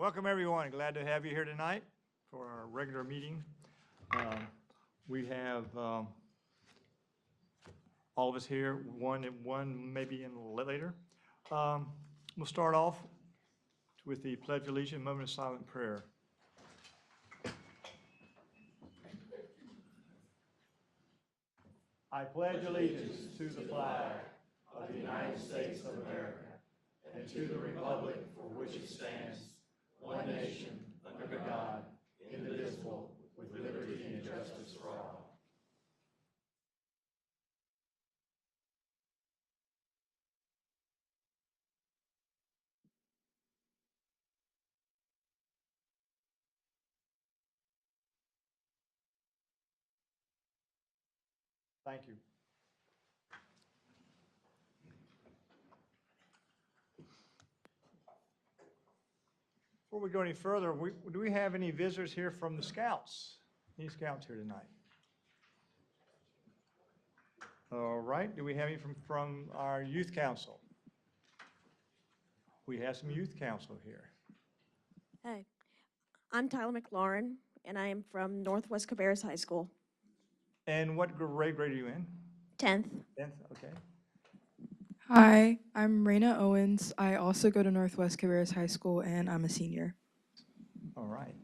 Welcome, everyone. Glad to have you here tonight for our regular meeting. We have all of us here, one maybe in later. We'll start off with the Pledge of Allegiance, moment of silent prayer. I pledge allegiance to the flag of the United States of America and to the republic for which it stands, one nation, under God, indivisible, with liberty and justice for all. Thank you. Before we go any further, do we have any visitors here from the Scouts? Any Scouts here tonight? All right. Do we have any from our Youth Council? We have some Youth Council here. Hi, I'm Tyler McLaurin, and I am from Northwest Cabarrus High School, And what grade are you in? 10th. 10th, okay. Hi, I'm Raina Owens. I also go to Northwest Cabarrus High School, and I'm a senior. All right.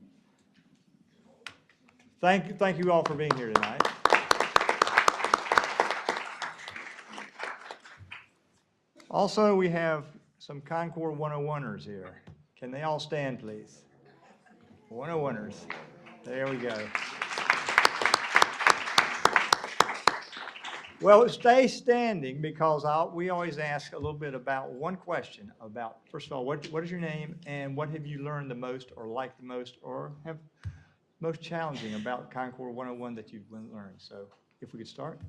Thank you all for being here tonight. Also, we have some Concord 101ers here. Can they all stand, please? 101ers. There we go. Well, stay standing because we always ask a little bit about one question about, first of all, what is your name and what have you learned the most or liked the most or have most challenging about Concord 101 that you've learned? So if we could start.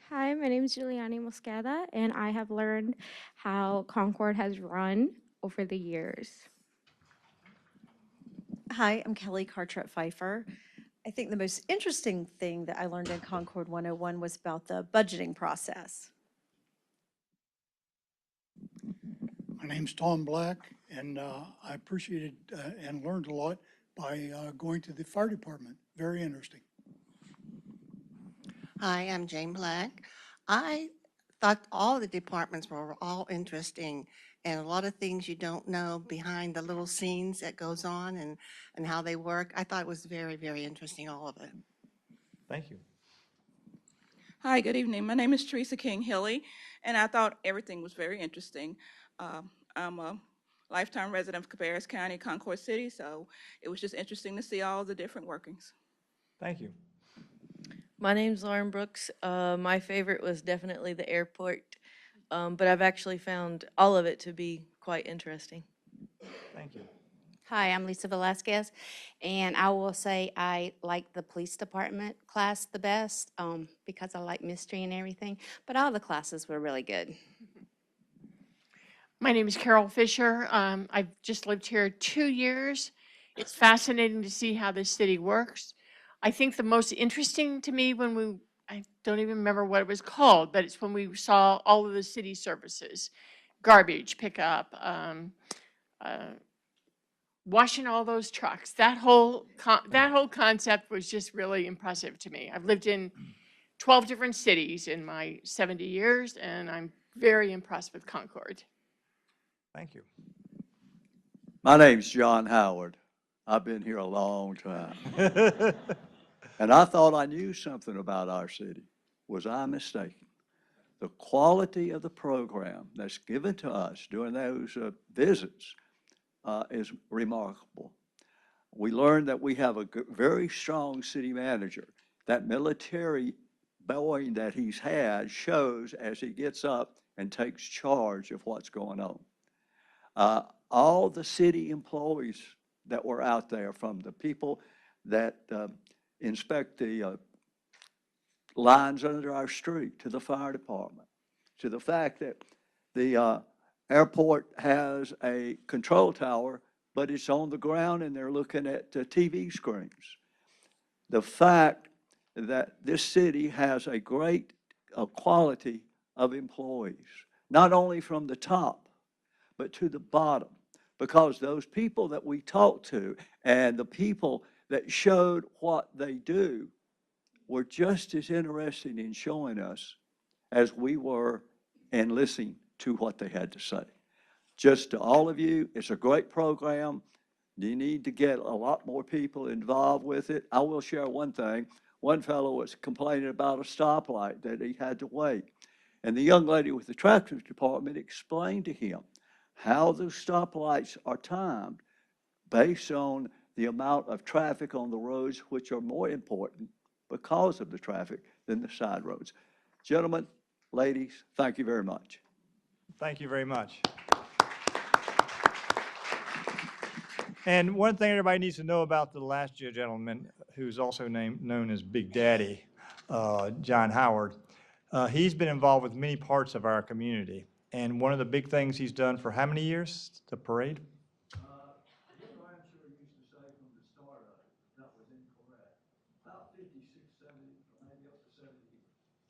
Hi, my name is Giuliani Moscada, and I have learned how Concord has run over the years. Hi, I'm Kelly Cartret Pfeiffer. I think the most interesting thing that I learned in Concord 101 was about the budgeting process. My name's Tom Black, and I appreciated and learned a lot by going to the fire department. Very interesting. Hi, I'm Jane Black. I thought all the departments were all interesting and a lot of things you don't know behind the little scenes that goes on and how they work. I thought it was very, very interesting, all of it. Thank you. Hi, good evening. My name is Teresa King Hilly, and I thought everything was very interesting. I'm a lifetime resident of Cabarrus County, Concord City, so it was just interesting to see all the different workings. Thank you. My name's Lauren Brooks. My favorite was definitely the airport, but I've actually found all of it to be quite interesting. Thank you. Hi, I'm Lisa Velasquez, and I will say I like the police department class the best because I like mystery and everything, but all the classes were really good. My name is Carol Fisher. I've just lived here 2 years. It's fascinating to see how this city works. I think the most interesting to me I don't even remember what it was called, but it's when we saw all of the city services, garbage pickup, washing all those trucks. That whole concept was just really impressive to me. I've lived in 12 different cities in my 70 years, and I'm very impressed with Concord. Thank you. My name's John Howard. I've been here a long time. And I thought I knew something about our city. Was I mistaken? The quality of the program that's given to us during those visits is remarkable. We learned that we have a very strong city manager. That military bowing that he's had shows as he gets up and takes charge of what's going on. All the city employees that were out there, from the people that inspect the lines under our street, to the fire department, to the fact that the airport has a control tower, but it's on the ground and they're looking at TV screens. The fact that this city has a great quality of employees, not only from the top, but to the bottom, because those people that we talked to and the people that showed what they do were just as interested in showing us as we were in listening to what they had to say. Just to all of you, it's a great program. You need to get a lot more people involved with it. I will share one thing. One fellow was complaining about a stoplight that he had to wait. And the young lady with the traffic department explained to him how those stoplights are timed based on the amount of traffic on the roads, which are more important because of the traffic than the side roads. Gentlemen, ladies, thank you very much. Thank you very much. And one thing everybody needs to know about the last gentleman, who's also known as Big Daddy, John Howard, he's been involved with many parts of our community. And one of the big things he's done for how many years, the parade?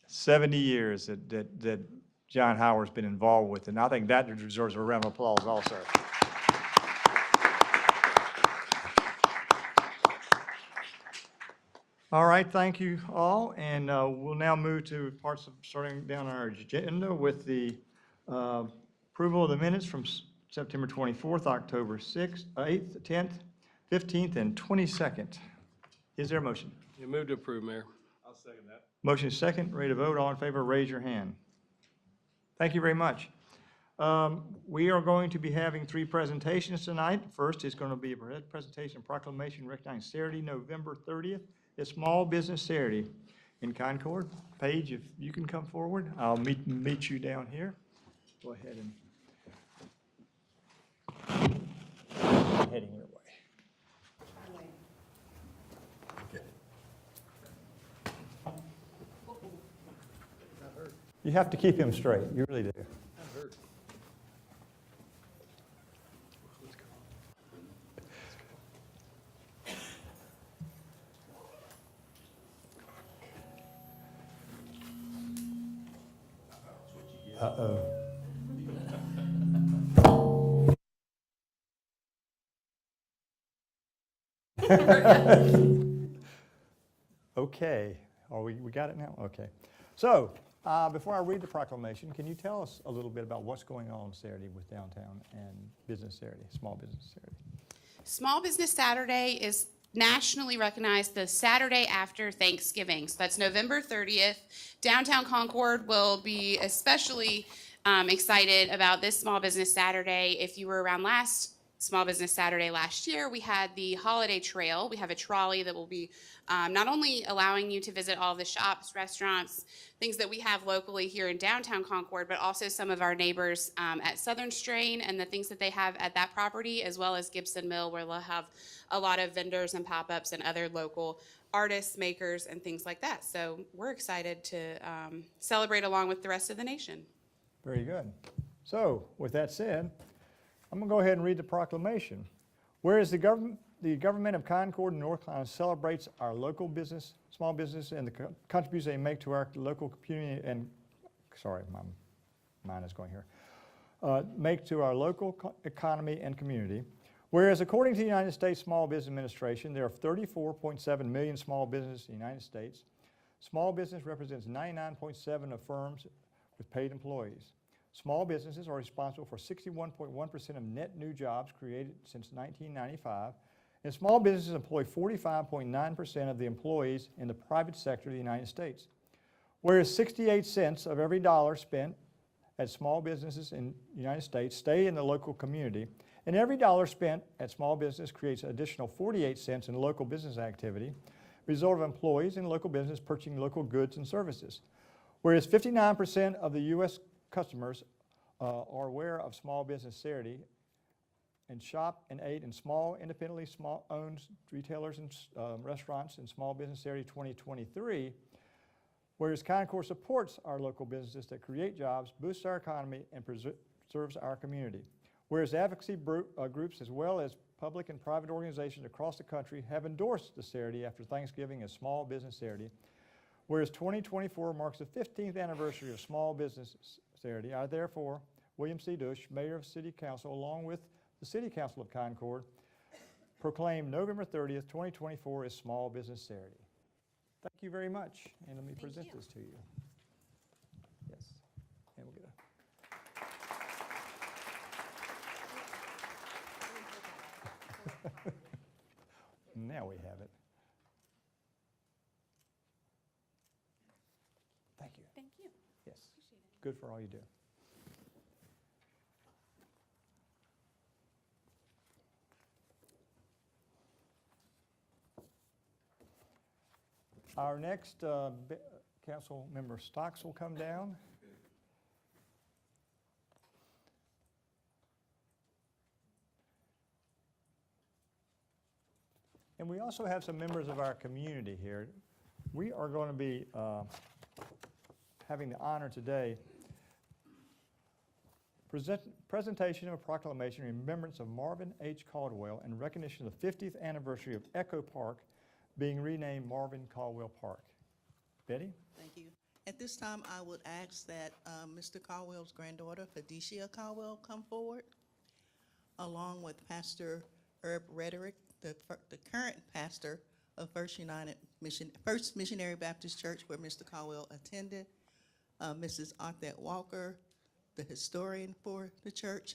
70 years that John Howard's been involved with, and I think that deserves a round of applause also. All right, thank you all, and we'll now move to parts of starting down our agenda with the approval of the minutes from September 24th, October 6th, 8th, 10th, 15th, and 22nd. Is there a motion? You move to approve, Mayor. I'll second that. Motion is second, ready to vote. All in favor, raise your hand. Thank you very much. We are going to be having 3 presentations tonight. First is going to be a presentation proclamation recognizing Saturday, November 30th. It's Small Business Saturday in Concord. Paige, if you can come forward, I'll meet you down here. Go ahead and heading your way. You have to keep him straight. You really do. Uh-oh. Okay. We got it now? Okay. So, before I read the proclamation, can you tell us a little bit about what's going on Saturday with downtown and Business Saturday, Small Business Saturday? Small Business Saturday is nationally recognized the Saturday after Thanksgiving. So that's November 30th. Downtown Concord will be especially excited about this Small Business Saturday. If you were around last Small Business Saturday last year, we had the holiday trail. We have a trolley that will be not only allowing you to visit all the shops, restaurants, things that we have locally here in downtown Concord, but also some of our neighbors at Southern Strain and the things that they have at that property, as well as Gibson Mill, where they'll have a lot of vendors and pop-ups and other local artists, makers, and things like that. So we're excited to celebrate along with the rest of the nation. Very good. So, with that said, I'm going to go ahead and read the proclamation. Whereas the government of Concord and North Carolina celebrates our local business, small business, and the contributions they make to our local community and, sorry, my mind is going here, make to our local economy and community. Whereas according to the United States Small Business Administration, there are 34.7 million small businesses in the United States. Small business represents 99.7% of firms with paid employees. Small businesses are responsible for 61.1% of net new jobs created since 1995, and small businesses employ 45.9% of the employees in the private sector of the United States. Whereas 68 cents of every dollar spent at small businesses in the United States stay in the local community, and every dollar spent at small business creates an additional 48 cents in local business activity, result of employees in local business purchasing local goods and services. Whereas 59% of the U.S. customers are aware of Small Business Saturday and shop and aid in small, independently small-owned retailers and restaurants in Small Business Saturday 2023, whereas Concord supports our local businesses that create jobs, boosts our economy, and preserves our community. Whereas advocacy groups as well as public and private organizations across the country have endorsed the Saturday after Thanksgiving as Small Business Saturday. Whereas 2024 marks the 15th anniversary of Small Business Saturday, I therefore, William C. Dush, Mayor of City Council, along with the City Council of Concord proclaim November 30th, 2024 as Small Business Saturday. Thank you very much, and let me present this to you. Yes, and we'll get a... Now we have it. Thank you. Thank you. Yes, Appreciate it. good for all you do. Our next council member Stocks will come down. And we also have some members of our community here. We are going to be having the honor today presentation of a proclamation in remembrance of Marvin H. Caldwell in recognition of the 50th anniversary of Echo Park being renamed Marvin Caldwell Park. Betty? Thank you. At this time, I would ask that Mr. Caldwell's granddaughter, Felicia Caldwell, come forward, along with Pastor Herb Rederick, the current pastor of First Missionary Baptist Church, where Mr. Caldwell attended, Mrs. Arthette Walker, the historian for the church,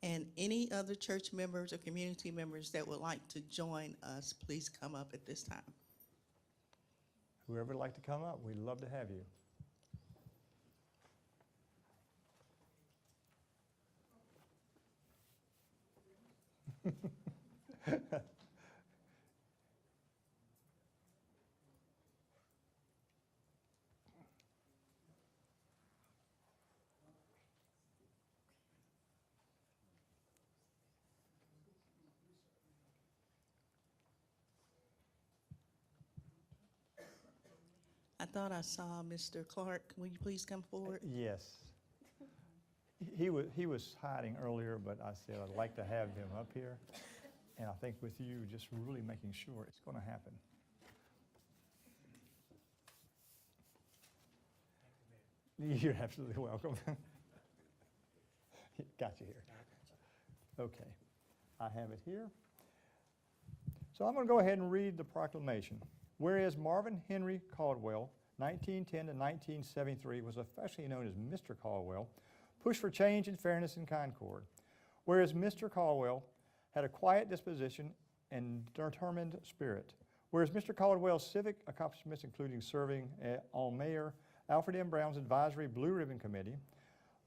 and any other church members or community members that would like to join us, please come up at this time. Whoever would like to come up, we'd love to have you. I thought I saw Mr. Clark. Will you please come forward? Yes. He was hiding earlier, but I said I'd like to have him up here. And I think with you just really making sure it's going to happen. You're absolutely welcome. Got you here. Okay. I have it here. So I'm going to go ahead and read the proclamation. Whereas Marvin Henry Caldwell, 1910 to 1973, was affectionately known as Mr. Caldwell, pushed for change and fairness in Concord. Whereas Mr. Caldwell had a quiet disposition and determined spirit. Whereas Mr. Caldwell's civic accomplishments, including serving on Mayor Alfred M. Brown's Advisory Blue Ribbon Committee,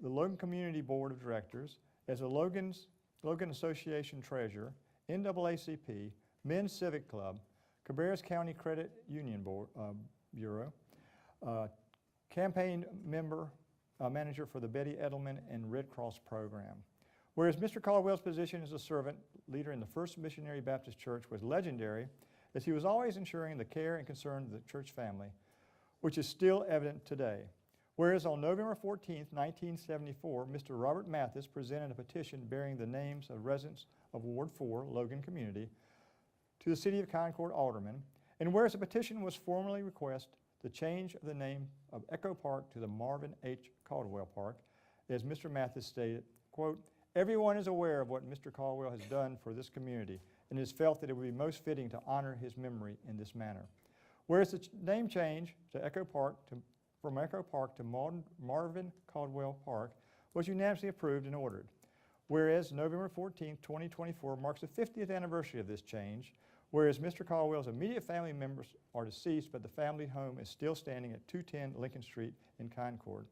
the Logan Community Board of Directors, as a Logan Association Treasurer, NAACP, Men's Civic Club, Cabarrus County Credit Union Bureau, campaign manager for the Betty Edelman and Red Cross program. Whereas Mr. Caldwell's position as a servant leader in the First Missionary Baptist Church was legendary, as he was always ensuring the care and concern of the church family, which is still evident today. Whereas on November 14, 1974, Mr. Robert Mathis presented a petition bearing the names of residents of Ward 4, Logan Community, to the City of Concord Aldermen, and whereas a petition was formally requested the change of the name of Echo Park to the Marvin H. Caldwell Park, as Mr. Mathis stated, quote, everyone is aware of what Mr. Caldwell has done for this community and has felt that it would be most fitting to honor his memory in this manner. Whereas the name change to Echo Park from Echo Park to Marvin Caldwell Park was unanimously approved and ordered. Whereas November 14, 2024 marks the 50th anniversary of this change, whereas Mr. Caldwell's immediate family members are deceased, but the family home is still standing at 210 Lincoln Street in Concord.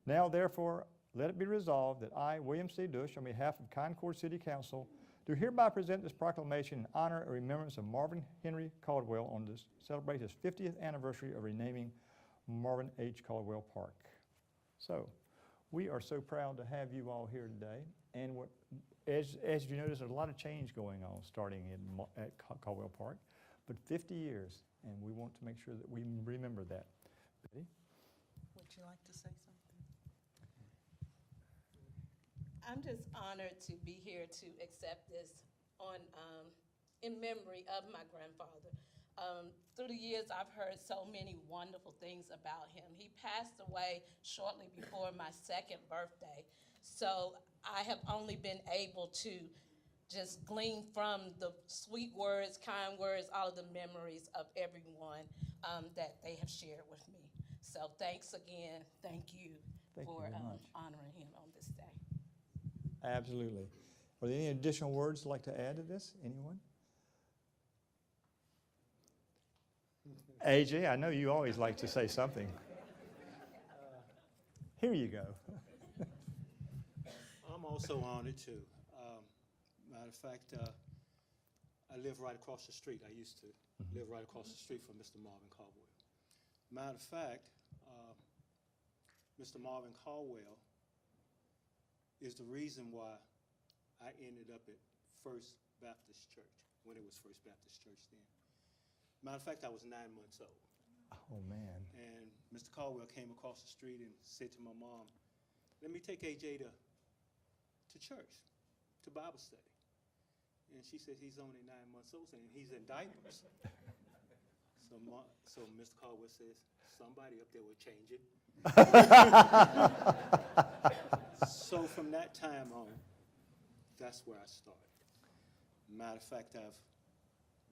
Now, therefore, let it be resolved that I, William C. Dush, on behalf of Concord City Council, do hereby present this proclamation in honor and remembrance of Marvin Henry Caldwell on this celebrate his 50th anniversary of renaming Marvin H. Caldwell Park. So, we are so proud to have you all here today. And as you notice, there's a lot of change going on starting at Caldwell Park, but 50 years, and we want to make sure that we remember that. Betty? Would you like to say something? I'm just honored to be here to accept this in memory of my grandfather. Through the years, I've heard so many wonderful things about him. He passed away shortly before my second birthday, so I have only been able to just glean from the sweet words, kind words, all of the memories of everyone that they have shared with me. So thanks again. Thank you Thank you for very much. honoring him on this day. Absolutely. Are there any additional words you'd like to add to this? Anyone? AJ, I know you always like to say something. Here you go. I'm also honored too. Matter of fact, I live right across the street. I used to live right across the street from Mr. Marvin Caldwell. Matter of fact, Mr. Marvin Caldwell is the reason why I ended up at First Baptist Church, when it was First Baptist Church then. Matter of fact, I was 9 months old. Oh, man. And Mr. Caldwell came across the street and said to my mom, let me take AJ to church, to Bible study. And she said, he's only 9 months old and he's in diapers. So Mr. Caldwell says, somebody up there will change it. So from that time on, that's where I started. Matter of fact, I've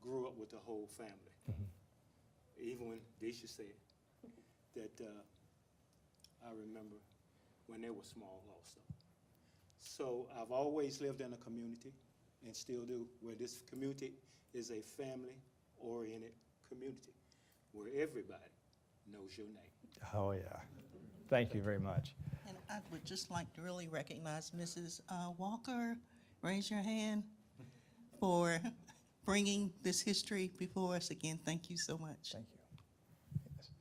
grew up with the whole family. Even when Deisha said that I remember when they were small also. So I've always lived in a community and still do, where this community is a family-oriented community, where everybody knows your name. Oh, yeah. Thank you very much. And I would just like to really recognize Mrs. Walker, raise your hand, for bringing this history before us again. Thank you so much. Thank you. Yes.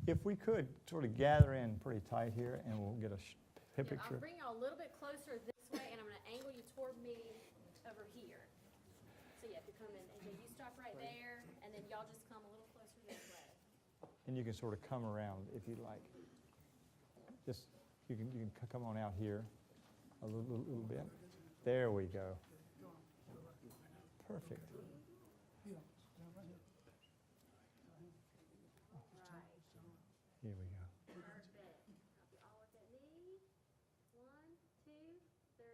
If we could sort of gather in pretty tight here and we'll get a picture. I'll bring y'all a little bit closer this way, and I'm going to angle you toward me over here. So yeah, if you come in, and then you stop right there, and then y'all just come a little closer this way. And you can sort of come around if you'd like. Just, you can come on out here a little bit. There we go. Perfect. Here we go. Perfect. Now, if you all look at me. 1, 2, 3.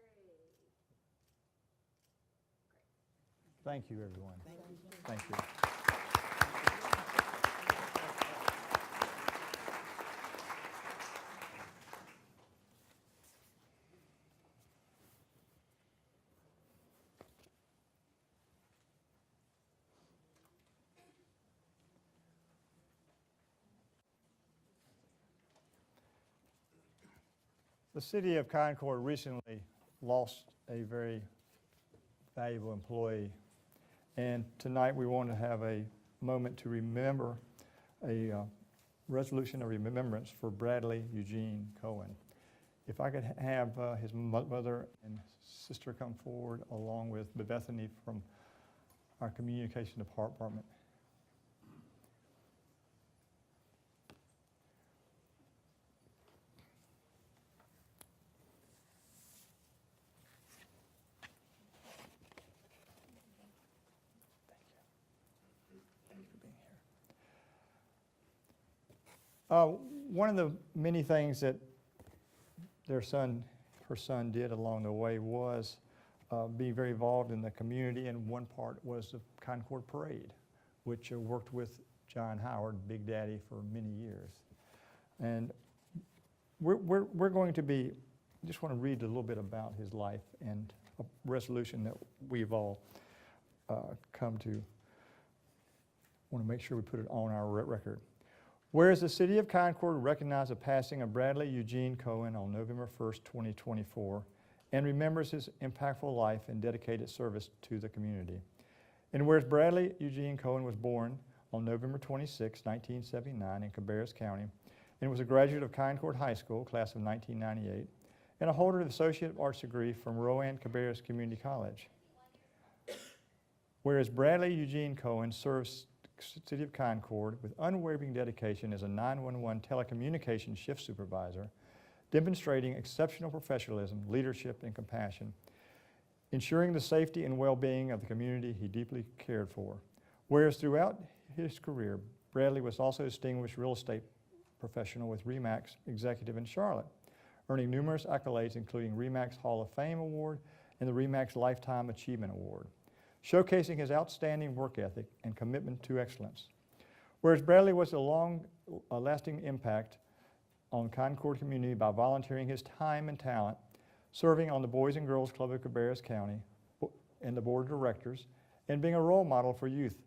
Thank you, everyone. Thank you. The city of Concord recently lost a very valuable employee, and tonight we want to have a moment to remember a resolution of remembrance for Bradley Eugene Cohen. If I could have his mother and sister come forward along with Bethany from our communication department. One of the many things that her son did along the way was be very involved in the community, and one part was the Concord Parade, which worked with John Howard, Big Daddy, for many years. And we're going to be, just want to read a little bit about his life and a resolution that we've all come to. Want to make sure we put it on our record. Whereas the city of Concord recognized the passing of Bradley Eugene Cohen on November 1st, 2024, and remembers his impactful life and dedicated service to the community. And whereas Bradley Eugene Cohen was born on November 26, 1979 in Cabarrus County, and was a graduate of Concord High School, class of 1998, and a holder of the Associate of Arts degree from Rowan Cabarrus Community College. Whereas Bradley Eugene Cohen serves City of Concord with unwavering dedication as a 911 telecommunications shift supervisor, demonstrating exceptional professionalism, leadership, and compassion, ensuring the safety and well-being of the community he deeply cared for. Whereas throughout his career, Bradley was also a distinguished real estate professional with RE/MAX executive in Charlotte, earning numerous accolades including RE/MAX Hall of Fame Award and the RE/MAX Lifetime Achievement Award, showcasing his outstanding work ethic and commitment to excellence. Whereas Bradley was a long-lasting impact on Concord community by volunteering his time and talent, serving on the Boys and Girls Club of Cabarrus County and the board of directors, and being a role model for youth,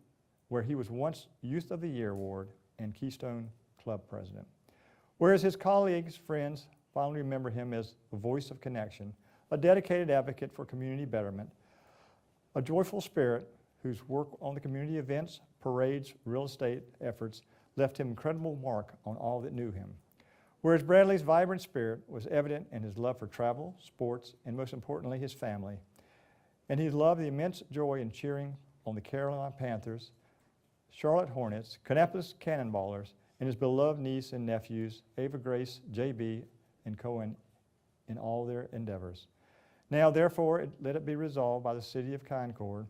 where he was once Youth of the Year Award and Keystone Club president. Whereas his colleagues, friends fondly remember him as a voice of connection, a dedicated advocate for community betterment, a joyful spirit whose work on the community events, parades, real estate efforts left him incredible mark on all that knew him. Whereas Bradley's vibrant spirit was evident in his love for travel, sports, and most importantly, his family. And he loved the immense joy in cheering on the Carolina Panthers, Charlotte Hornets, Kannapolis Cannonballers, and his beloved niece and nephews, Ava Grace, JB, and Cohen, in all their endeavors. Now, therefore, let it be resolved by the City of Concord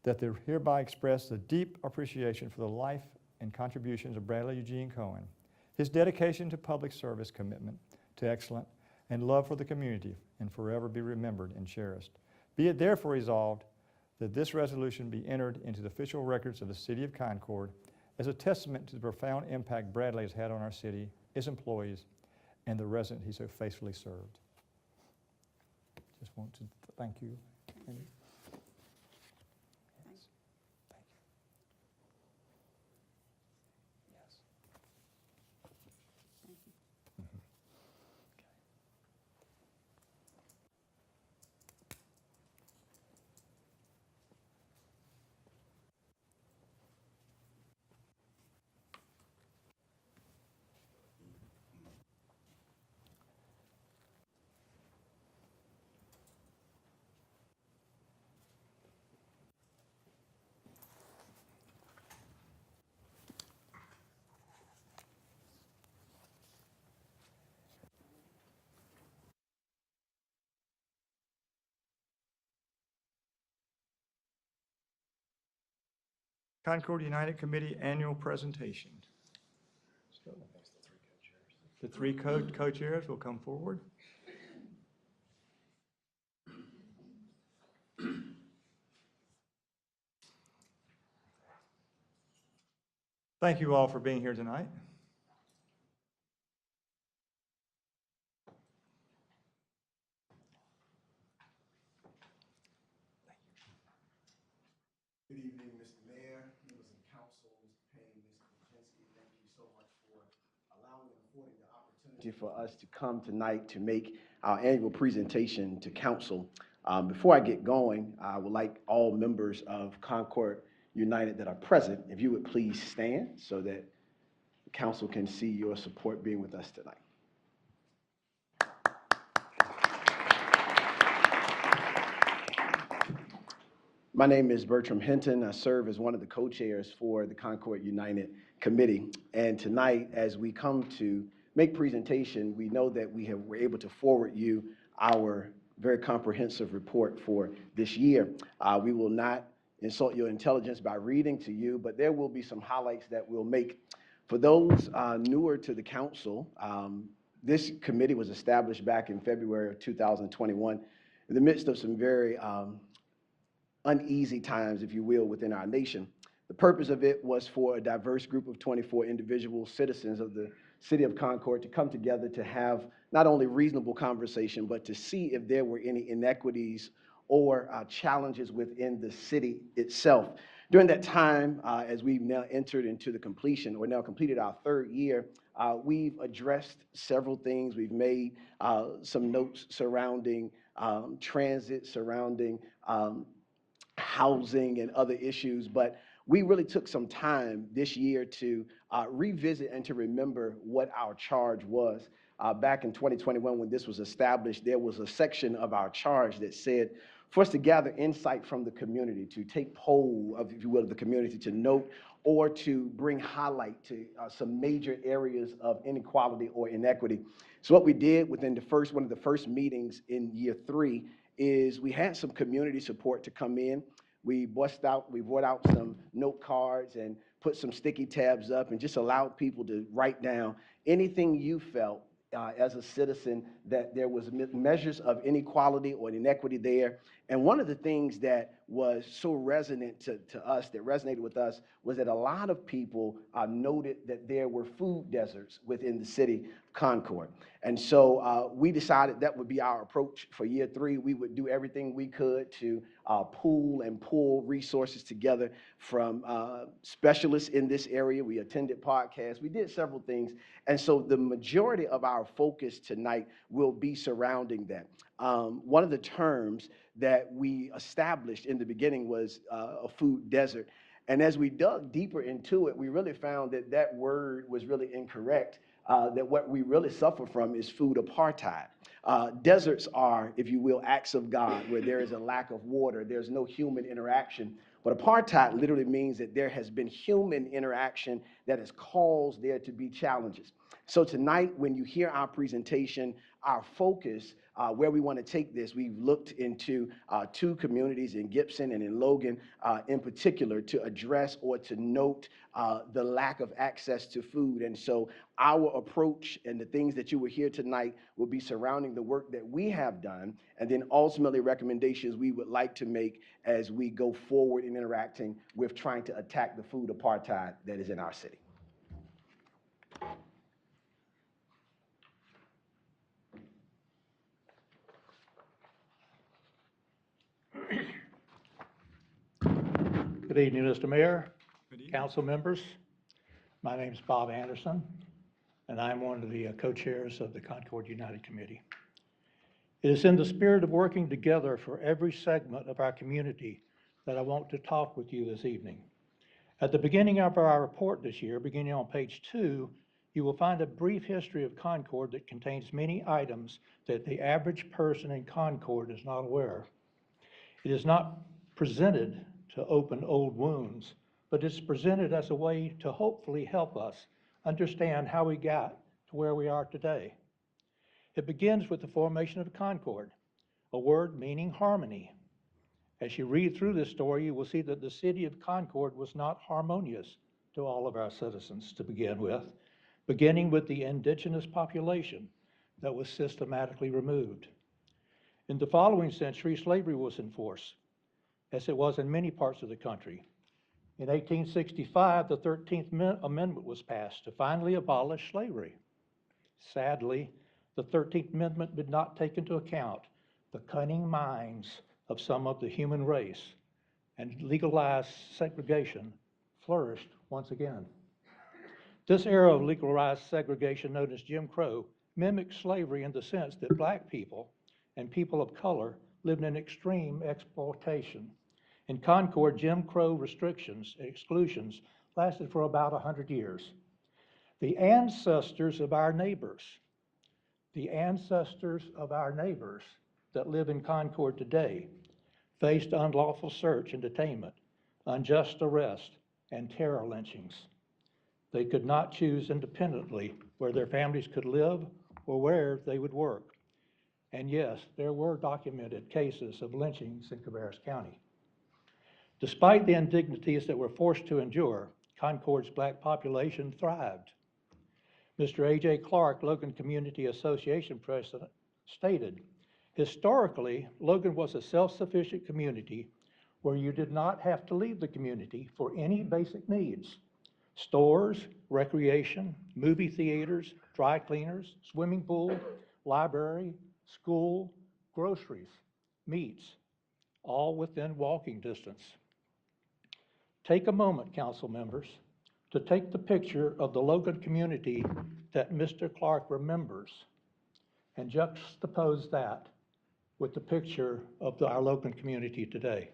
that they hereby express the deep appreciation for the life and contributions of Bradley Eugene Cohen, his dedication to public service, commitment to excellence, and love for the community, and forever be remembered and cherished. Be it therefore resolved that this resolution be entered into the official records of the City of Concord as a testament to the profound impact Bradley has had on our city, its employees, and the resident he so faithfully served. Just want to thank you. Yes. Thank you. Yes. Thank you. Mhm. Concord United Committee Annual Presentation. So, the three co-chairs will come forward. Thank you all for being here tonight. Good evening, Mr. Mayor, members of council, Mr. Payne, Mr. Kuczynski. Thank you so much for allowing and affording the opportunity for us to come tonight to make our annual presentation to council. Before I get going, I would like all members of Concord United that are present, if you would please stand so that the council can see your support being with us tonight. My name is Bertram Hinton. I serve as one of the co-chairs for the Concord United Committee. And tonight, as we come to make presentation, we know that we're able to forward you our very comprehensive report for this year. We will not insult your intelligence by reading to you, but there will be some highlights that we'll make. For those newer to the council, this committee was established back in February of 2021 in the midst of some very uneasy times, if you will, within our nation. The purpose of it was for a diverse group of 24 individual citizens of the City of Concord to come together to have not only reasonable conversation, but to see if there were any inequities or challenges within the city itself. During that time, as we've now entered into the completion, or now completed our third year, we've addressed several things. We've made some notes surrounding transit, surrounding housing and other issues, but we really took some time this year to revisit and to remember what our charge was. Back in 2021, when this was established, there was a section of our charge that said for us to gather insight from the community, to take poll of, if you will, of the community, to note or to bring highlight to some major areas of inequality or inequity. So what we did within one of the first meetings in year 3 is we had some community support to come in. We brought out some note cards and put some sticky tabs up and just allowed people to write down anything you felt as a citizen that there was measures of inequality or inequity there. And one of the things that was so resonant to us, that resonated with us, was that a lot of people noted that there were food deserts within the city of Concord. And so we decided that would be our approach for year 3. We would do everything we could to pool and pull resources together from specialists in this area. We attended podcasts. We did several things. And so the majority of our focus tonight will be surrounding that. One of the terms that we established in the beginning was a food desert. And as we dug deeper into it, we really found that that word was really incorrect, that what we really suffer from is food apartheid. Deserts are, if you will, acts of God, where there is a lack of water, there's no human interaction. But apartheid literally means that there has been human interaction that has caused there to be challenges. So tonight, when you hear our presentation, our focus, where we want to take this, we've looked into 2 communities in Gibson and in Logan in particular to address or to note the lack of access to food. And so our approach and the things that you will hear tonight will be surrounding the work that we have done, and then ultimately recommendations we would like to make as we go forward in interacting with trying to attack the food apartheid that is in our city. Good evening, Mr. Mayor, council members. My name is Bob Anderson, and I'm one of the co-chairs of the Concord United Committee. It is in the spirit of working together for every segment of our community that I want to talk with you this evening. At the beginning of our report this year, beginning on page 2, you will find a brief history of Concord that contains many items that the average person in Concord is not aware. It is not presented to open old wounds, but it's presented as a way to hopefully help us understand how we got to where we are today. It begins with the formation of Concord, a word meaning harmony. As you read through this story, you will see that the city of Concord was not harmonious to all of our citizens to begin with, beginning with the indigenous population that was systematically removed. In the following century, slavery was in force, as it was in many parts of the country. In 1865, the 13th Amendment was passed to finally abolish slavery. Sadly, the 13th Amendment did not take into account the cunning minds of some of the human race, and legalized segregation flourished once again. This era of legalized segregation, known as Jim Crow, mimics slavery in the sense that black people and people of color lived in extreme exploitation. In Concord, Jim Crow restrictions and exclusions lasted for about 100 years. The ancestors of our neighbors that live in Concord today faced unlawful search and detainment, unjust arrest, and terror lynchings. They could not choose independently where their families could live or where they would work. And yes, there were documented cases of lynchings in Cabarrus County. Despite the indignities that we're forced to endure, Concord's black population thrived. Mr. A.J. Clark, Logan Community Association president, stated, historically, Logan was a self-sufficient community where you did not have to leave the community for any basic needs. Stores, recreation, movie theaters, dry cleaners, swimming pool, library, school, groceries, meats, all within walking distance. Take a moment, council members, to take the picture of the Logan community that Mr. Clark remembers and juxtapose that with the picture of our Logan community today.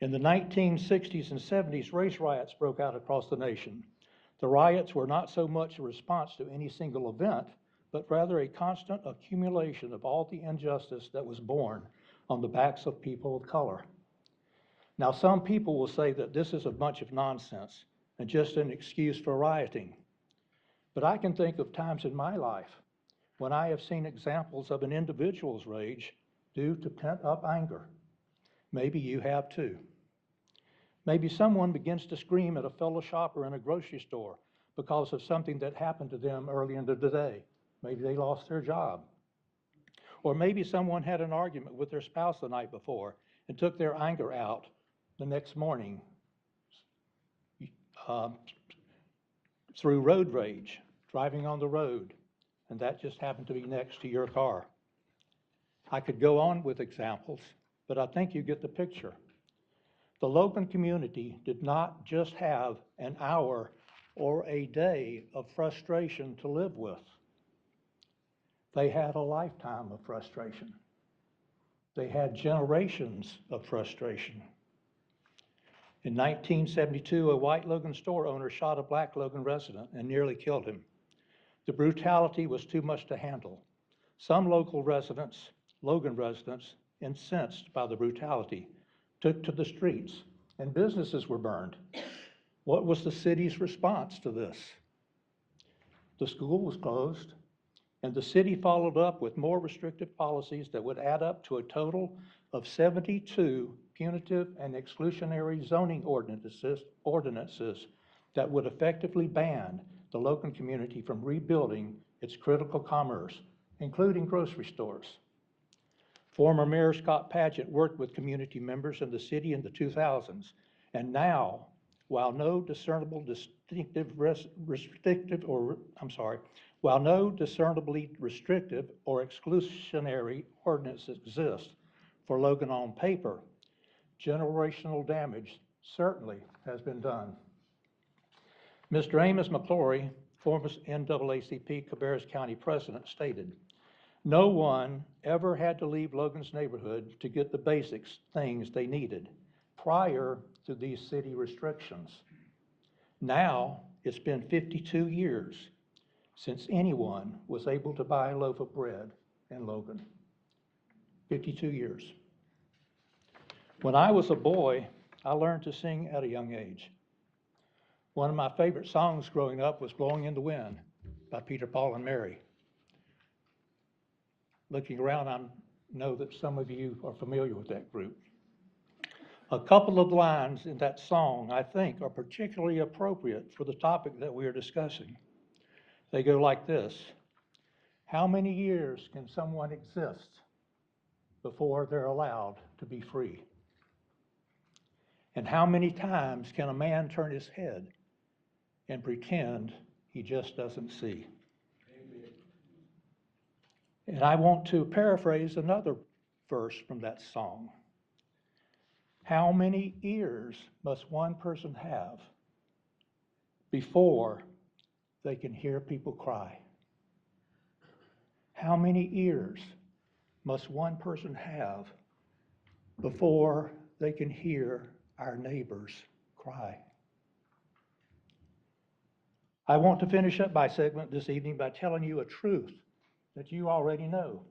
In the 1960s and 70s, race riots broke out across the nation. The riots were not so much a response to any single event, but rather a constant accumulation of all the injustice that was born on the backs of people of color. Now, some people will say that this is a bunch of nonsense and just an excuse for rioting. But I can think of times in my life when I have seen examples of an individual's rage due to pent-up anger. Maybe you have too. Maybe someone begins to scream at a fellow shopper in a grocery store because of something that happened to them early in the day, Maybe they lost their job. Or maybe someone had an argument with their spouse the night before and took their anger out the next morning through road rage, driving on the road, and that just happened to be next to your car. I could go on with examples, but I think you get the picture. The Logan community did not just have an hour or a day of frustration to live with. They had a lifetime of frustration. They had generations of frustration. In 1972, a white Logan store owner shot a black Logan resident and nearly killed him. The brutality was too much to handle. Some local residents, Logan residents, incensed by the brutality, took to the streets, and businesses were burned. What was the city's response to this? The school was closed, and the city followed up with more restrictive policies that would add up to a total of 72 punitive and exclusionary zoning ordinances that would effectively ban the Logan community from rebuilding its critical commerce, including grocery stores. Former Mayor Scott Padgett worked with community members in the city in the 2000s, and now, while no discernibly restrictive or exclusionary ordinances exist for Logan on paper, generational damage certainly has been done. Mr. Amos McClory, former NAACP Cabarrus County president, stated, "No one ever had to leave Logan's neighborhood to get the basics things they needed prior to these city restrictions. Now, it's been 52 years since anyone was able to buy a loaf of bread in Logan. 52 years. When I was a boy, I learned to sing at a young age. One of my favorite songs growing up was Blowing in the Wind by Peter, Paul, and Mary. Looking around, I know that some of you are familiar with that group. A couple of lines in that song, I think, are particularly appropriate for the topic that we are discussing. They go like this: how many years can someone exist before they're allowed to be free? And how many times can a man turn his head and pretend he just doesn't see? And I want to paraphrase another verse from that song. How many ears must one person have before they can hear people cry? How many ears must one person have before they can hear our neighbors cry? I want to finish up my segment this evening by telling you a truth that you already know.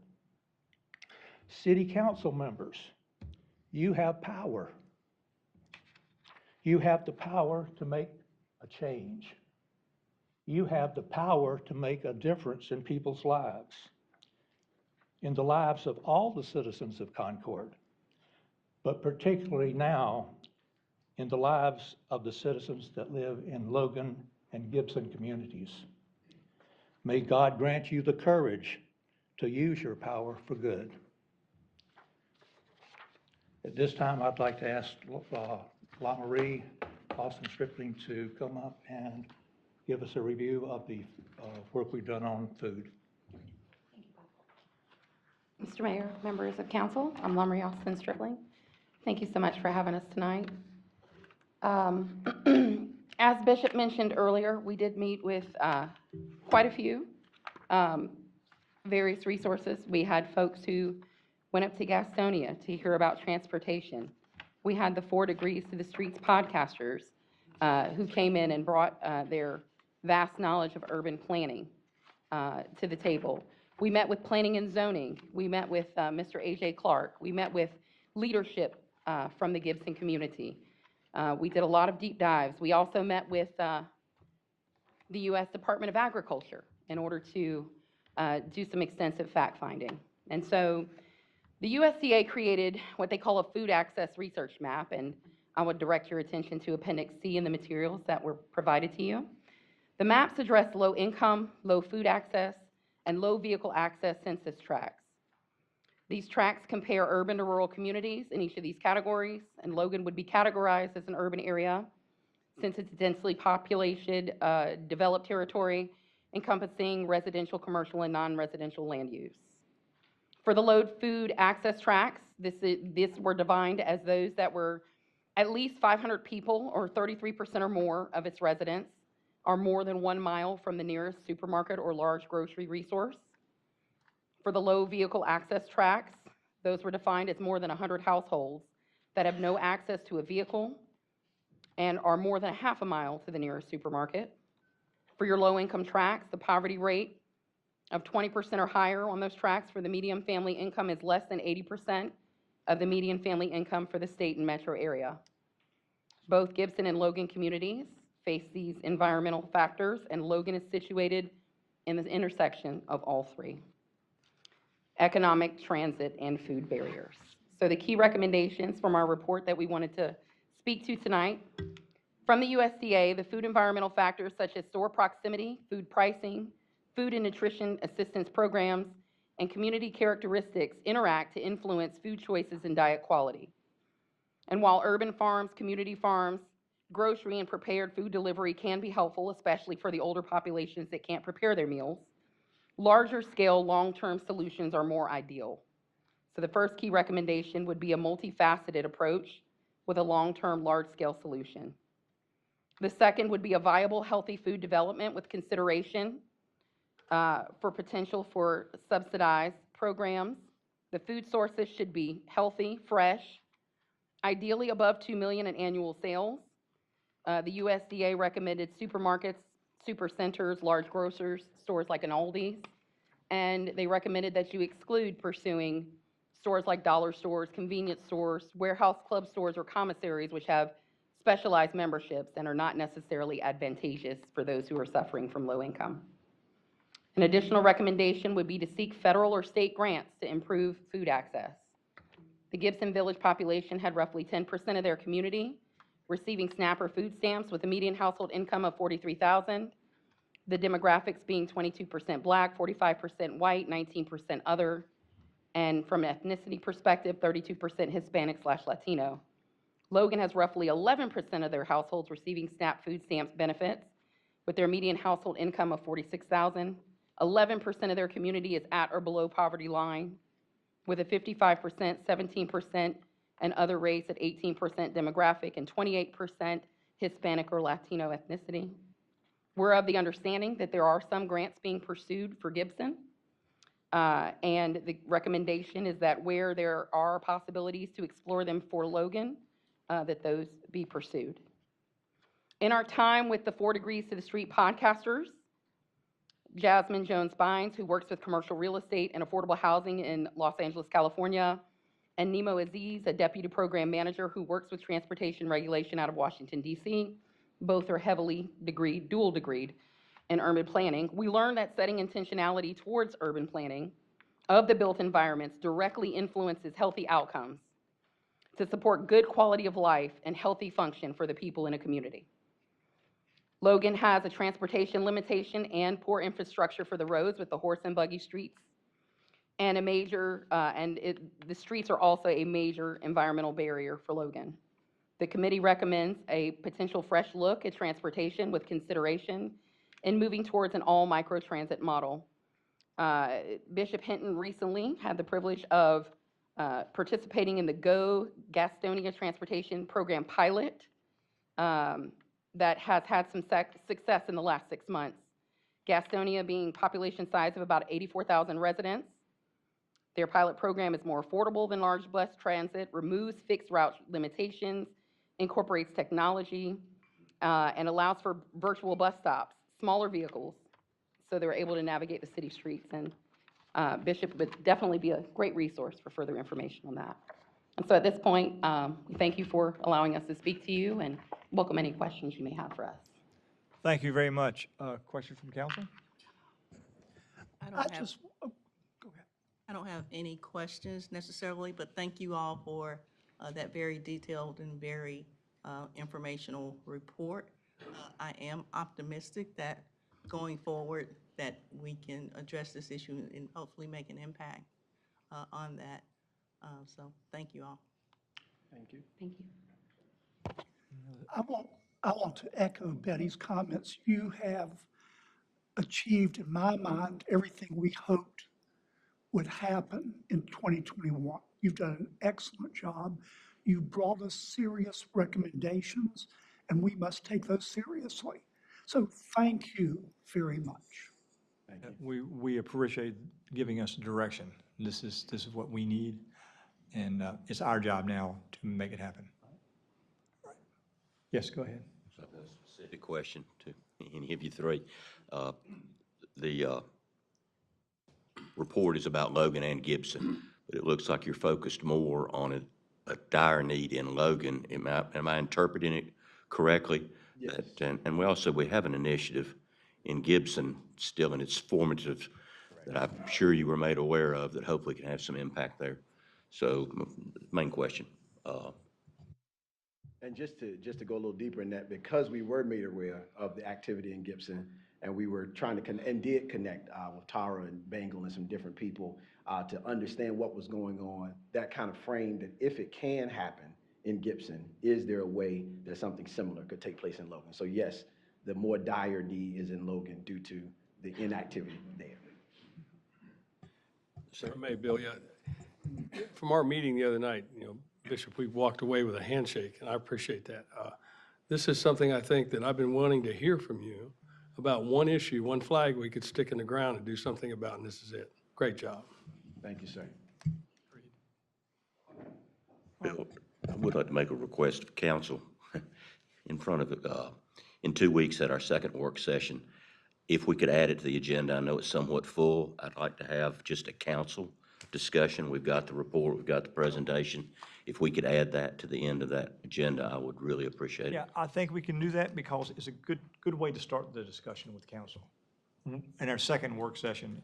City council members, you have power. You have the power to make a change. You have the power to make a difference in people's lives, in the lives of all the citizens of Concord, but particularly now in the lives of the citizens that live in Logan and Gibson communities. May God grant you the courage to use your power for good. At this time, I'd like to ask La Marie Austin Stripling to come up and give us a review of the work we've done on food. Mr. Mayor, members of council, I'm La Marie Austin Stripling. Thank you so much for having us tonight. As Bishop mentioned earlier, we did meet with quite a few various resources. We had folks who went up to Gastonia to hear about transportation. We had the 4 Degrees to the Streets podcasters who came in and brought their vast knowledge of urban planning to the table. We met with planning and zoning. We met with Mr. A.J. Clark. We met with leadership from the Gibson community. We did a lot of deep dives. We also met with the U.S. Department of Agriculture in order to do some extensive fact-finding. And so the USDA created what they call a food access research map, and I would direct your attention to Appendix C in the materials that were provided to you. The maps address low income, low food access, and low vehicle access census tracts. These tracts compare urban to rural communities in each of these categories, and Logan would be categorized as an urban area since it's a densely populated, developed territory encompassing residential, commercial, and non-residential land use. For the low food access tracts, this were defined as those that were at least 500 people, or 33% or more of its residents, are more than 1 mile from the nearest supermarket or large grocery resource. For the low vehicle access tracts, those were defined as more than 100 households that have no access to a vehicle and are more than half a mile to the nearest supermarket. For your low-income tracts, the poverty rate of 20% or higher on those tracts for the median family income is less than 80% of the median family income for the state and metro area. Both Gibson and Logan communities face these environmental factors, and Logan is situated in the intersection of all three: economic, transit, and food barriers. So the key recommendations from our report that we wanted to speak to tonight: from the USDA, the food environmental factors such as store proximity, food pricing, food and nutrition assistance programs, and community characteristics interact to influence food choices and diet quality. And while urban farms, community farms, grocery and prepared food delivery can be helpful, especially for the older populations that can't prepare their meals, larger scale, long-term solutions are more ideal. So the first key recommendation would be a multifaceted approach with a long-term, large-scale solution. The second would be a viable, healthy food development with consideration for potential for subsidized programs. The food sources should be healthy, fresh, ideally above $2 million in annual sales. The USDA recommended supermarkets, supercenters, large grocers, stores like an Aldi's, and they recommended that you exclude pursuing stores like dollar stores, convenience stores, warehouse club stores, or commissaries, which have specialized memberships and are not necessarily advantageous for those who are suffering from low income. An additional recommendation would be to seek federal or state grants to improve food access. The Gibson Village population had roughly 10% of their community receiving SNAP or food stamps with a median household income of $43,000. The demographics being 22% Black, 45% white, 19% other, and from an ethnicity perspective, 32% Hispanic/Latino. Logan has roughly 11% of their households receiving SNAP food stamps benefits, with their median household income of $46,000. 11% of their community is at or below poverty line, with a 55%, 17%, and other race at 18% demographic and 28% Hispanic or Latino ethnicity. We're of the understanding that there are some grants being pursued for Gibson, and the recommendation is that where there are possibilities to explore them for Logan, that those be pursued. In our time with the 4 Degrees to the Street podcasters, Jasmine Jones-Bynes, who works with commercial real estate and affordable housing in Los Angeles, California, and Nemo Aziz, a deputy program manager who works with transportation regulation out of Washington, D.C. Both are heavily dual degreed in urban planning. We learned that setting intentionality towards urban planning of the built environments directly influences healthy outcomes to support good quality of life and healthy function for the people in a community. Logan has a transportation limitation and poor infrastructure for the roads with the horse and buggy streets, and the streets are also a major environmental barrier for Logan. The committee recommends a potential fresh look at transportation with consideration in moving towards an all microtransit model. Bishop Hinton recently had the privilege of participating in the Go Gastonia Transportation Program pilot that has had some success in the last 6 months. Gastonia being population size of about 84,000 residents. Their pilot program is more affordable than large bus transit, removes fixed route limitations, incorporates technology, and allows for virtual bus stops, smaller vehicles, so they're able to navigate the city streets. And Bishop would definitely be a great resource for further information on that. And so at this point, we thank you for allowing us to speak to you and welcome any questions you may have for us. Thank you very much. Question from council? I don't have any questions necessarily, but thank you all for that very detailed and very informational report. I am optimistic that going forward that we can address this issue and hopefully make an impact on that. So thank you all. Thank you. Thank you. I want to echo Betty's comments. You have achieved, in my mind, everything we hoped would happen in 2021. You've done an excellent job. You brought us serious recommendations, and we must take those seriously. So thank you very much. Thank you. We appreciate giving us direction. This is what we need, and it's our job now to make it happen. Yes, go ahead. So a specific question to any of you three. The report is about Logan and Gibson, but it looks like you're focused more on a dire need in Logan. Am I interpreting it correctly? Yes. And we have an initiative in Gibson, still in its formative, that I'm sure you were made aware of, that hopefully can have some impact there. So, main question. And just to go a little deeper in that, because we were made aware of the activity in Gibson, and we were trying to did connect with Tara and Bengal and some different people to understand what was going on, that kind of framed that if it can happen in Gibson, is there a way that something similar could take place in Logan? So yes, the more dire need is in Logan due to the inactivity there. Sir, May, Bill, yeah. From our meeting the other night, Bishop, we walked away with a handshake, and I appreciate that. This is something I think that I've been wanting to hear from you about, one issue, one flag we could stick in the ground and do something about, and this is it. Great job. Thank you, sir. Bill, I would like to make a request of council in front of, in 2 weeks at our second work session. If we could add it to the agenda, I know it's somewhat full. I'd like to have just a council discussion. We've got the report, we've got the presentation. If we could add that to the end of that agenda, I would really appreciate it. Yeah, I think we can do that because it's a good way to start the discussion with council. In our second work session,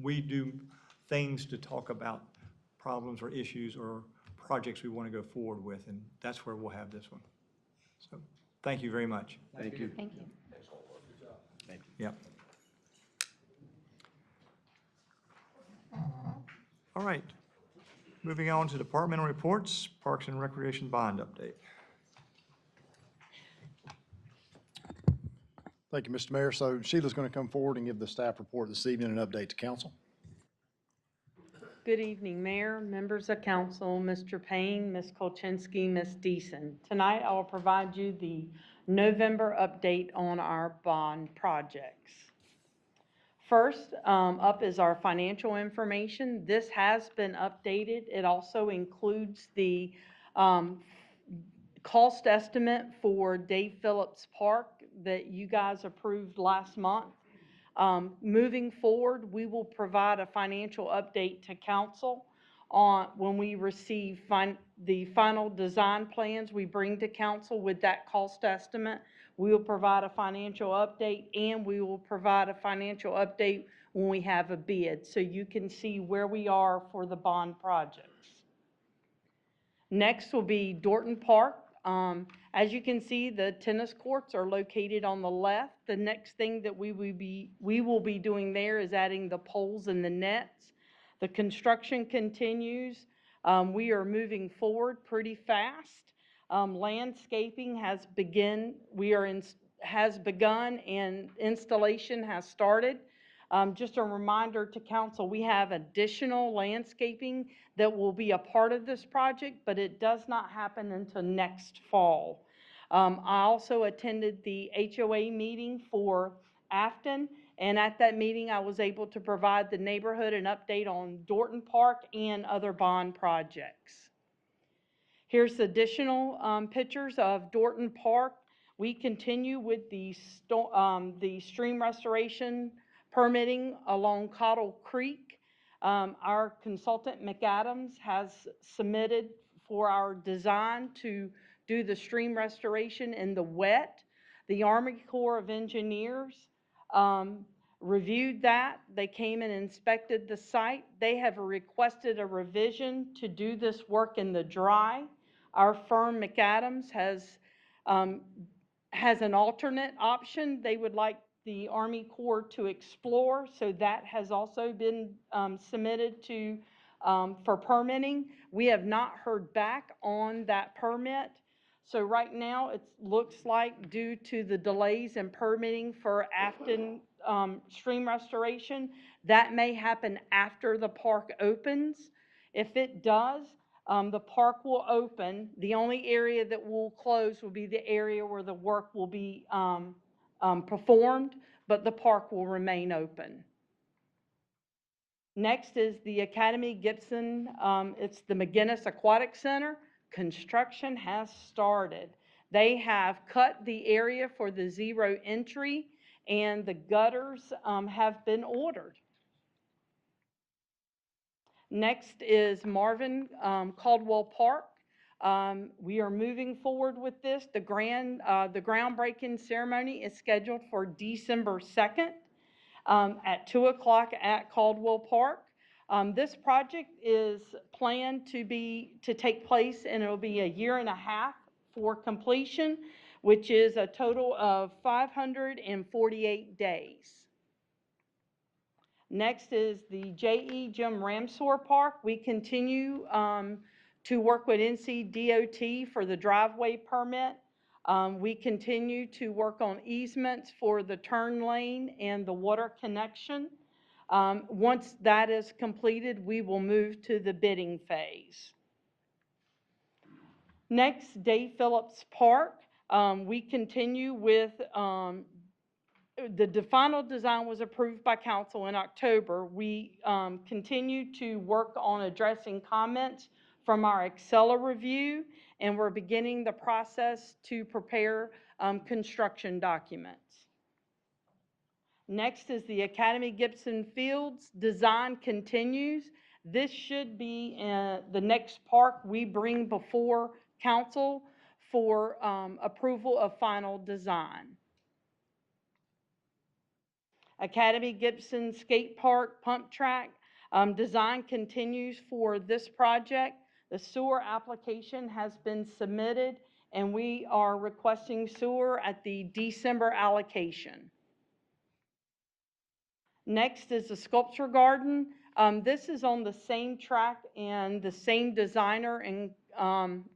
we do things to talk about problems or issues or projects we want to go forward with, and that's where we'll have this one. So, thank you very much. Thank you. Thank you. Thank you. Yeah. All right. Moving on to departmental reports, Parks and Recreation bond update. Thank you, Mr. Mayor. So Sheila's going to come forward and give the staff report this evening and update to council. Good evening, Mayor, members of council, Mr. Payne, Ms. Kolchinsky, Ms. Deason. Tonight, I will provide you the November update on our bond projects. First up is our financial information. This has been updated. It also includes the cost estimate for Dave Phillips Park that you guys approved last month. Moving forward, we will provide a financial update to council on when we receive the final design plans we bring to council with that cost estimate. We will provide a financial update, and we will provide a financial update when we have a bid, so you can see where we are for the bond projects. Next will be Dorton Park. As you can see, the tennis courts are located on the left. The next thing that we will be doing there is adding the poles and the nets. The construction continues. We are moving forward pretty fast. Landscaping has begun and installation has started. Just a reminder to council, we have additional landscaping that will be a part of this project, but it does not happen until next fall. I also attended the HOA meeting for Afton, and at that meeting, I was able to provide the neighborhood an update on Dorton Park and other bond projects. Here's additional pictures of Dorton Park. We continue with the stream restoration permitting along Cottle Creek. Our consultant McAdams has submitted for our design to do the stream restoration in the wet. The Army Corps of Engineers reviewed that. They came and inspected the site. They have requested a revision to do this work in the dry. Our firm McAdams has an alternate option. They would like the Army Corps to explore, so that has also been submitted to, for permitting. We have not heard back on that permit. So right now, it looks like due to the delays in permitting for Afton stream restoration, that may happen after the park opens. If it does, the park will open. The only area that will close will be the area where the work will be performed, but the park will remain open. Next is the Academy Gibson, it's the McGinnis Aquatic Center. Construction has started. They have cut the area for the zero entry, and the gutters have been ordered. Next is Marvin Caldwell Park. We are moving forward with this. The groundbreaking ceremony is scheduled for December 2nd at 2 o'clock at Caldwell Park. This project is planned to take place, and it'll be a year and a half for completion, which is a total of 548 days. Next is the J.E. Jim Ramsor Park. We continue to work with NCDOT for the driveway permit. We continue to work on easements for the turn lane and the water connection. Once that is completed, we will move to the bidding phase. Next, Dave Phillips Park. We continue with the final design was approved by council in October. We continue to work on addressing comments from our Excella review, and we're beginning the process to prepare construction documents. Next is the Academy Gibson Fields. Design continues. This should be the next park we bring before council for approval of final design. Academy Gibson Skate Park Pump Track. Design continues for this project. The sewer application has been submitted, and we are requesting sewer at the December allocation. Next is the Sculpture Garden. This is on the same track and the same designer and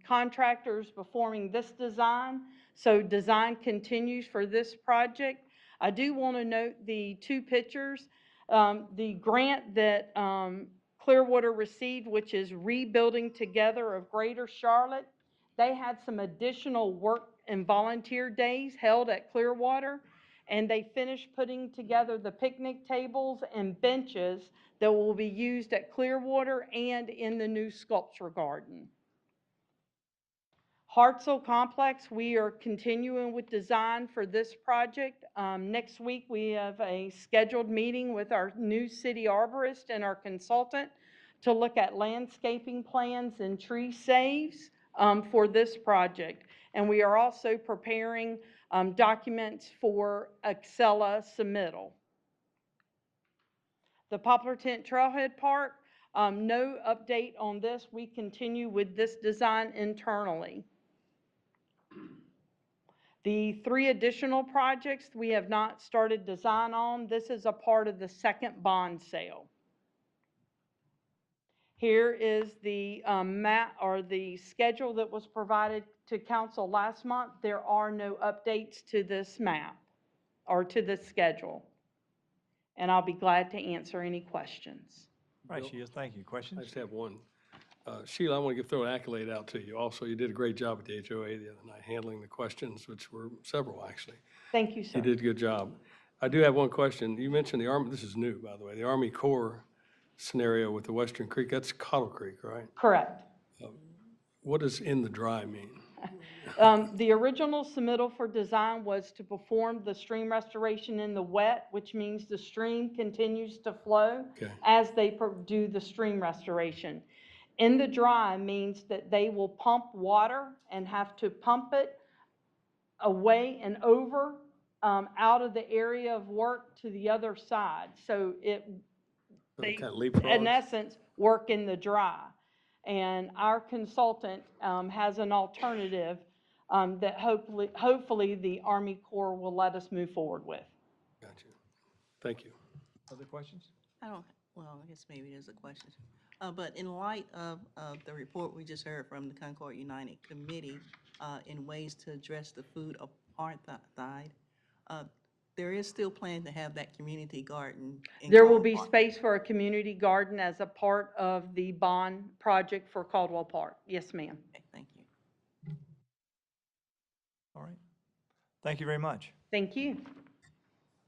contractors performing this design. So design continues for this project. I do want to note the two pictures. The grant that Clearwater received, which is Rebuilding Together of Greater Charlotte, they had some additional work and volunteer days held at Clearwater, and they finished putting together the picnic tables and benches that will be used at Clearwater and in the new Sculpture Garden. Hartselle Complex, we are continuing with design for this project. Next week, we have a scheduled meeting with our new city arborist and our consultant to look at landscaping plans and tree saves for this project. And we are also preparing documents for Excella submittal. The Poplar Tent Trailhead Park, no update on this. We continue with this design internally. The 3 additional projects we have not started design on. This is a part of the second bond sale. Here is the map or the schedule that was provided to council last month. There are no updates to this map or to this schedule. And I'll be glad to answer any questions. All right, Sheila, thank you. Questions? I just have one. Sheila, I want to throw an accolade out to you. Also, you did a great job at the HOA the other night, handling the questions, which were several, actually. Thank you, sir. You did a good job. I do have one question. You mentioned the Army, this is new, by the way, the Army Corps scenario with the Western Creek. That's Cottle Creek, right? Correct. What does in the dry mean? The original submittal for design was to perform the stream restoration in the wet, which means the stream continues to flow as they do the stream restoration. In the dry means that they will pump water and have to pump it away and over out of the area of work to the other side. So they, in essence, work in the dry. And our consultant has an alternative that hopefully the Army Corps will let us move forward with. Thank you. Other questions? I don't, well, I guess maybe there's a question. But in light of the report we just heard from the Concord United Committee in ways to address the food apartheid, there is still plan to have that community garden in There will be Caldwell Park. space for a community garden as a part of the bond project for Caldwell Park. Yes, ma'am. Okay, thank you. All right. Thank you very much. Thank you.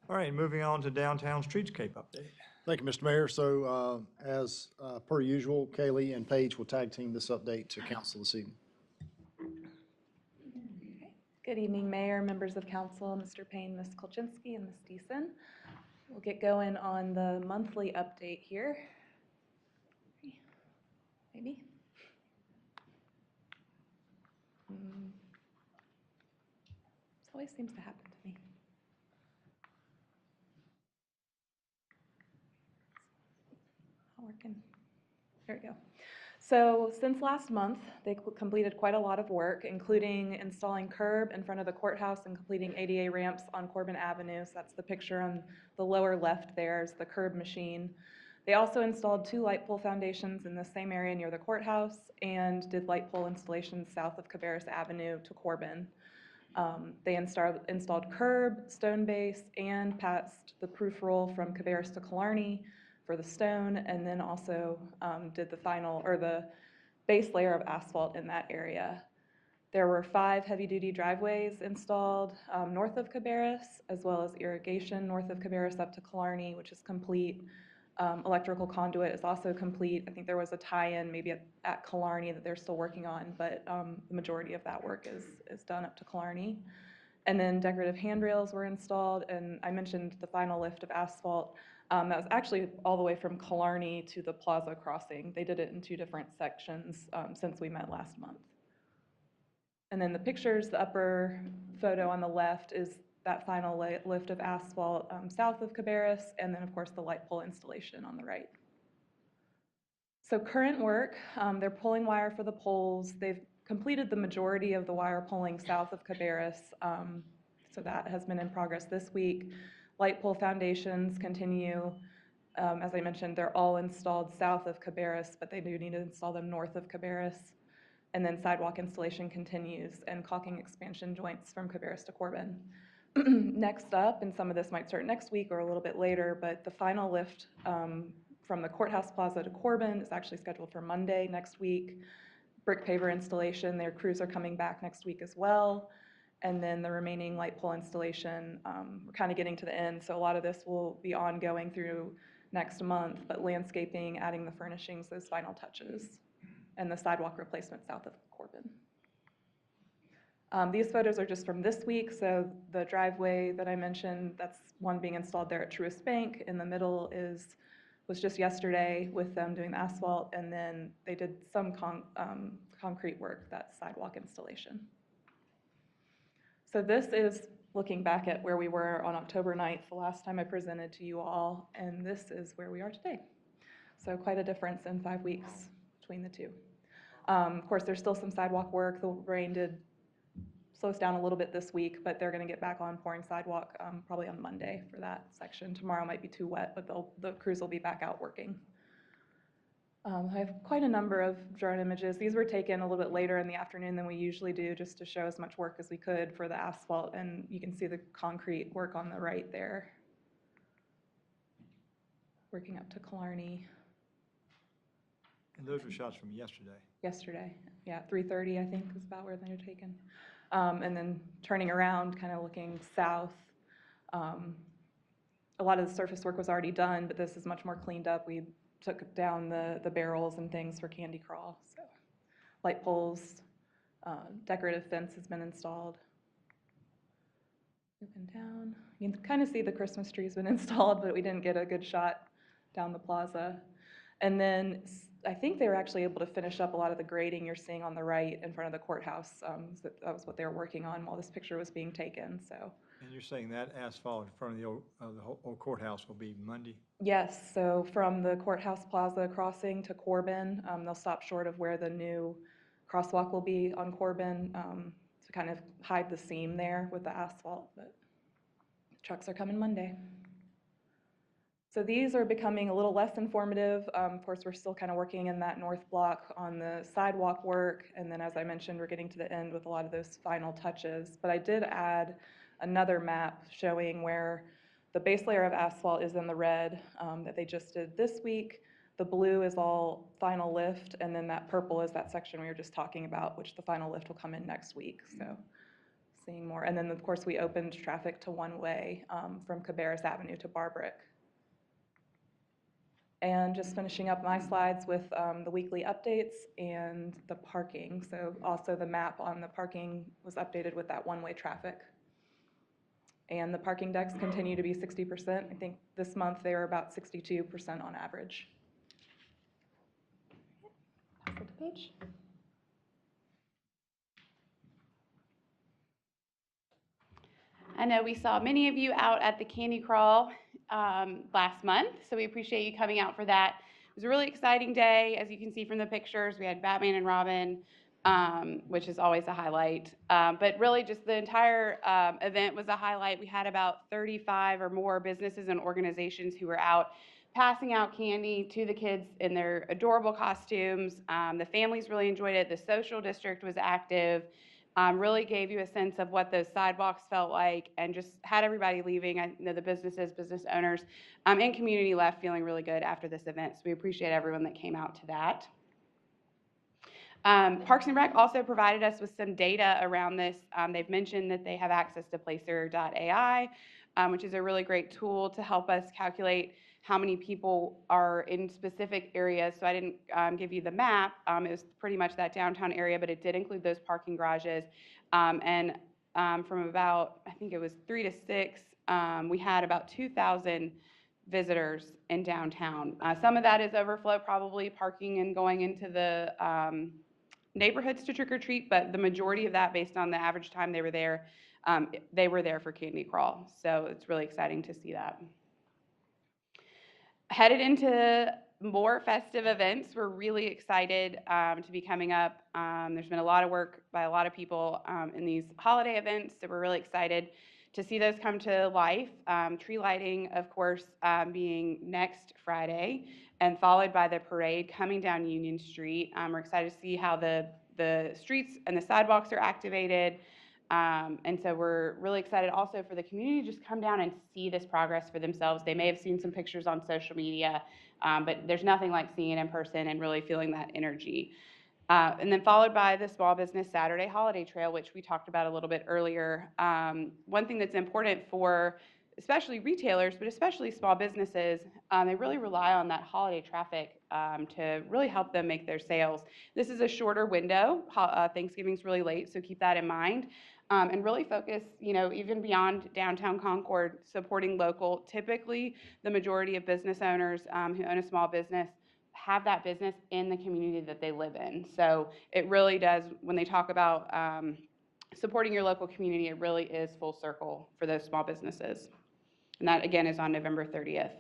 All right, moving on to downtown streetscape update. Thank you, Mr. Mayor. So as per usual, Kaylee and Paige will tag team this update to council this evening. Good evening, Mayor, members of council, Mr. Payne, Ms. Kolchinsky, and Ms. Deason. We'll get going on the monthly update here. Maybe. This always seems to happen to me. Not working. There we go. So since last month, they completed quite a lot of work, including installing curb in front of the courthouse and completing ADA ramps on Corbin Avenue. So that's the picture on the lower left there is the curb machine. They also installed 2 light pole foundations in the same area near the courthouse and did light pole installations south of Cabarrus Avenue to Corbin. They installed curb, stone base, and passed the proof roll from Cabarrus to Killarney for the stone, and then also did the final, or the base layer of asphalt in that area. There were 5 heavy-duty driveways installed north of Cabarrus, as well as irrigation north of Cabarrus up to Killarney, which is complete. Electrical conduit is also complete. I think there was a tie-in maybe at Killarney that they're still working on, but the majority of that work is done up to Killarney. And then decorative handrails were installed, and I mentioned the final lift of asphalt. That was actually all the way from Killarney to the Plaza crossing. They did it in 2 different sections since we met last month. And then the pictures, the upper photo on the left is that final lift of asphalt south of Cabarrus, and then of course the light pole installation on the right. So current work, they're pulling wire for the poles. They've completed the majority of the wire pulling south of Cabarrus, so that has been in progress this week. Light pole foundations continue. As I mentioned, they're all installed south of Cabarrus, but they do need to install them north of Cabarrus. And then sidewalk installation continues and caulking expansion joints from Cabarrus to Corbin. Next up, and some of this might start next week or a little bit later, but the final lift from the Courthouse Plaza to Corbin is actually scheduled for Monday next week. Brick paver installation, their crews are coming back next week as well. And then the remaining light pole installation, we're kind of getting to the end, so a lot of this will be ongoing through next month, but landscaping, adding the furnishings, those final touches, and the sidewalk replacement south of Corbin. These photos are just from this week, so the driveway that I mentioned, that's one being installed there at Truist Bank. In the middle was just yesterday with them doing the asphalt, and then they did some concrete work, that sidewalk installation. So this is looking back at where we were on October 9th, the last time I presented to you all, and this is where we are today. So quite a difference in 5 weeks between the two. Of course, there's still some sidewalk work. The rain did slow us down a little bit this week, but they're going to get back on pouring sidewalk probably on Monday for that section. Tomorrow might be too wet, but the crews will be back out working. I have quite a number of drone images. These were taken a little bit later in the afternoon than we usually do, just to show as much work as we could for the asphalt, and you can see the concrete work on the right there. Working up to Killarney. And those were shots from yesterday. Yesterday, yeah, 3:30 I think is about where they were taken. And then turning around, kind of looking south. A lot of the surface work was already done, but this is much more cleaned up. We took down the barrels and things for Candy Crawl. So light poles, decorative fence has been installed. Moving down, you can kind of see the Christmas tree's been installed, but we didn't get a good shot down the plaza. And then I think they were actually able to finish up a lot of the grading you're seeing on the right in front of the courthouse. So that was what they were working on while this picture was being taken, so. And you're saying that asphalt in front of the old courthouse will be Monday? Yes, so from the Courthouse Plaza crossing to Corbin, they'll stop short of where the new crosswalk will be on Corbin to kind of hide the seam there with the asphalt, but trucks are coming Monday. So these are becoming a little less informative. Of course, we're still kind of working in that north block on the sidewalk work. And then, as I mentioned, we're getting to the end with a lot of those final touches. But I did add another map showing where the base layer of asphalt is in the red that they just did this week. The blue is all final lift, and then that purple is that section we were just talking about, which the final lift will come in next week. So seeing more. And then, of course, we opened traffic to one-way from Cabarrus Avenue to Barbrick. And just finishing up my slides with the weekly updates and the parking. So also the map on the parking was updated with that one-way traffic. And the parking decks continue to be 60%. I think this month they were about 62% on average. Pass it to Paige. I know we saw many of you out at the Candy Crawl last month, so we appreciate you coming out for that. It was a really exciting day. As you can see from the pictures, we had Batman and Robin, which is always a highlight. But really just the entire event was a highlight. We had about 35 or more businesses and organizations who were out passing out candy to the kids in their adorable costumes. The families really enjoyed it. The social district was active. Really gave you a sense of what those sidewalks felt like, and just had everybody leaving. I know the businesses, business owners, and community left feeling really good after this event. So we appreciate everyone that came out to that. Parks and Rec also provided us with some data around this. They've mentioned that they have access to Placer.ai, which is a really great tool to help us calculate how many people are in specific areas. So I didn't give you the map. It was pretty much that downtown area, but it did include those parking garages. From about, I think it was 3 to 6, we had about 2,000 visitors in downtown. Some of that is overflow, probably parking and going into the neighborhoods to trick or treat, but the majority of that, based on the average time they were there for Candy Crawl. So it's really exciting to see that. Headed into more festive events. We're really excited to be coming up. There's been a lot of work by a lot of people in these holiday events, so we're really excited to see those come to life. Tree lighting, of course, being next Friday, and followed by the parade coming down Union Street. We're excited to see how the streets and the sidewalks are activated. And so we're really excited also for the community to just come down and see this progress for themselves. They may have seen some pictures on social media, but there's nothing like seeing it in person and really feeling that energy. And then followed by the Small Business Saturday Holiday Trail, which we talked about a little bit earlier. One thing that's important for especially retailers, but especially small businesses, they really rely on that holiday traffic to really help them make their sales. This is a shorter window. Thanksgiving's really late, so keep that in mind. And really focus, even beyond downtown Concord, supporting local. Typically, the majority of business owners who own a small business have that business in the community that they live in. So it really does, when they talk about supporting your local community, it really is full circle for those small businesses. And that, again, is on November 30th.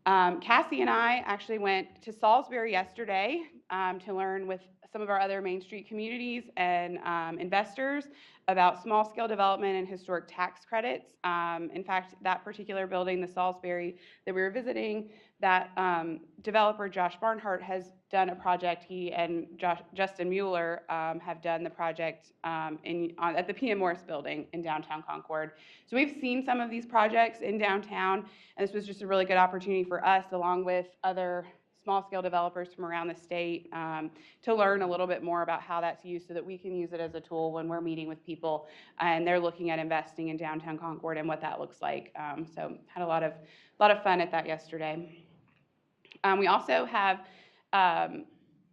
Cassie and I actually went to Salisbury yesterday to learn with some of our other Main Street communities and investors about small-scale development and historic tax credits. In fact, that particular building, the Salisbury that we were visiting, that developer, Josh Barnhart, has done a project. He and Justin Mueller have done the project at the P.M. Morris building in downtown Concord. So we've seen some of these projects in downtown, and this was just a really good opportunity for us, along with other small-scale developers from around the state, to learn a little bit more about how that's used so that we can use it as a tool when we're meeting with people and they're looking at investing in downtown Concord and what that looks like. So had a lot of fun at that yesterday. We also have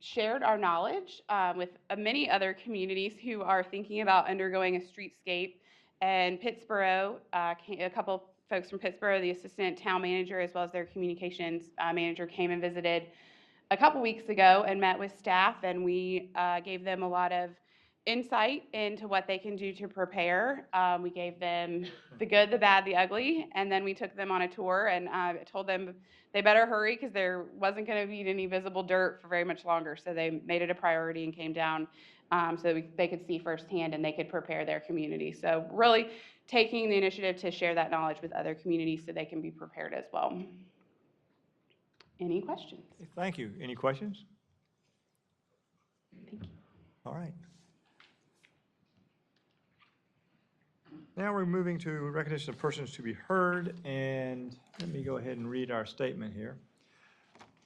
shared our knowledge with many other communities who are thinking about undergoing a streetscape. And Pittsboro, a couple folks from Pittsboro, the assistant town manager, as well as their communications manager, came and visited a couple weeks ago and met with staff, and we gave them a lot of insight into what they can do to prepare. We gave them the good, the bad, the ugly, and then we took them on a tour and told them they better hurry because there wasn't going to be any visible dirt for very much longer. So they made it a priority and came down so that they could see firsthand and they could prepare their community. So really taking the initiative to share that knowledge with other communities so they can be prepared as well. Any questions? Thank you. Any questions? Thank you. All right. Now we're moving to recognition of persons to be heard, and let me go ahead and read our statement here.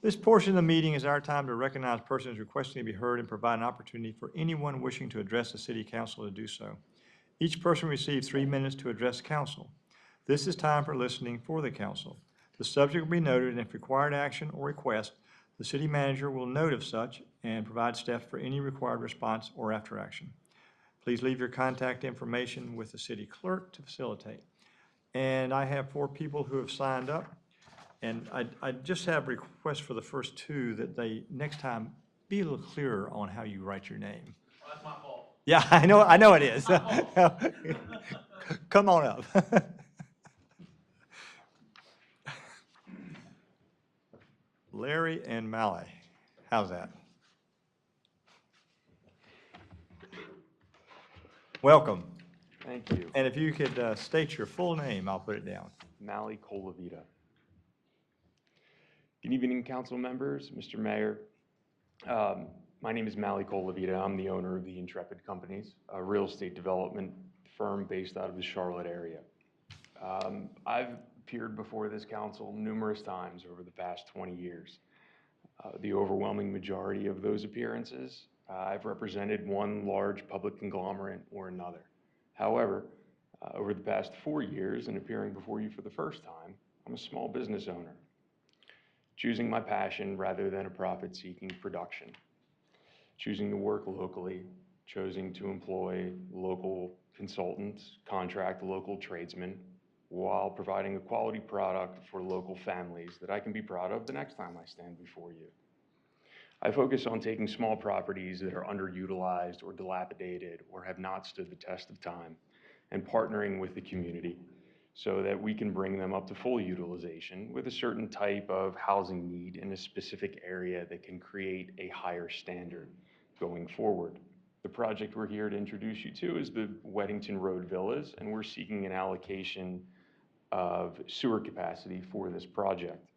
This portion of the meeting is our time to recognize persons requesting to be heard and provide an opportunity for anyone wishing to address the city council to do so. Each person receives 3 minutes to address council. This is time for listening for the council. The subject will be noted, and if required action or request, the city manager will note of such and provide staff for any required response or after action. Please leave your contact information with the city clerk to facilitate. And I have 4 people who have signed up, and I just have requests for the first 2 that they, next time, be a little clearer on how you write your name. Well, that's my fault. Yeah, I know it is. Come on up. Larry and Mally, how's that? Welcome. Thank you. And if you could state your full name, I'll put it down. Mally Colavita. Good evening, council members, Mr. Mayor. My name is Mally Colavita. I'm the owner of the Intrepid Companies, a real estate development firm based out of the Charlotte area. I've appeared before this council numerous times over the past 20 years. The overwhelming majority of those appearances, I've represented one large public conglomerate or another. However, over the past 4 years and appearing before you for the first time, I'm a small business owner, choosing my passion rather than a profit-seeking production, choosing to work locally, choosing to employ local consultants, contract local tradesmen, while providing a quality product for local families that I can be proud of the next time I stand before you. I focus on taking small properties that are underutilized or dilapidated or have not stood the test of time and partnering with the community so that we can bring them up to full utilization with a certain type of housing need in a specific area that can create a higher standard going forward. The project we're here to introduce you to is the Weddington Road Villas, and we're seeking an allocation of sewer capacity for this project.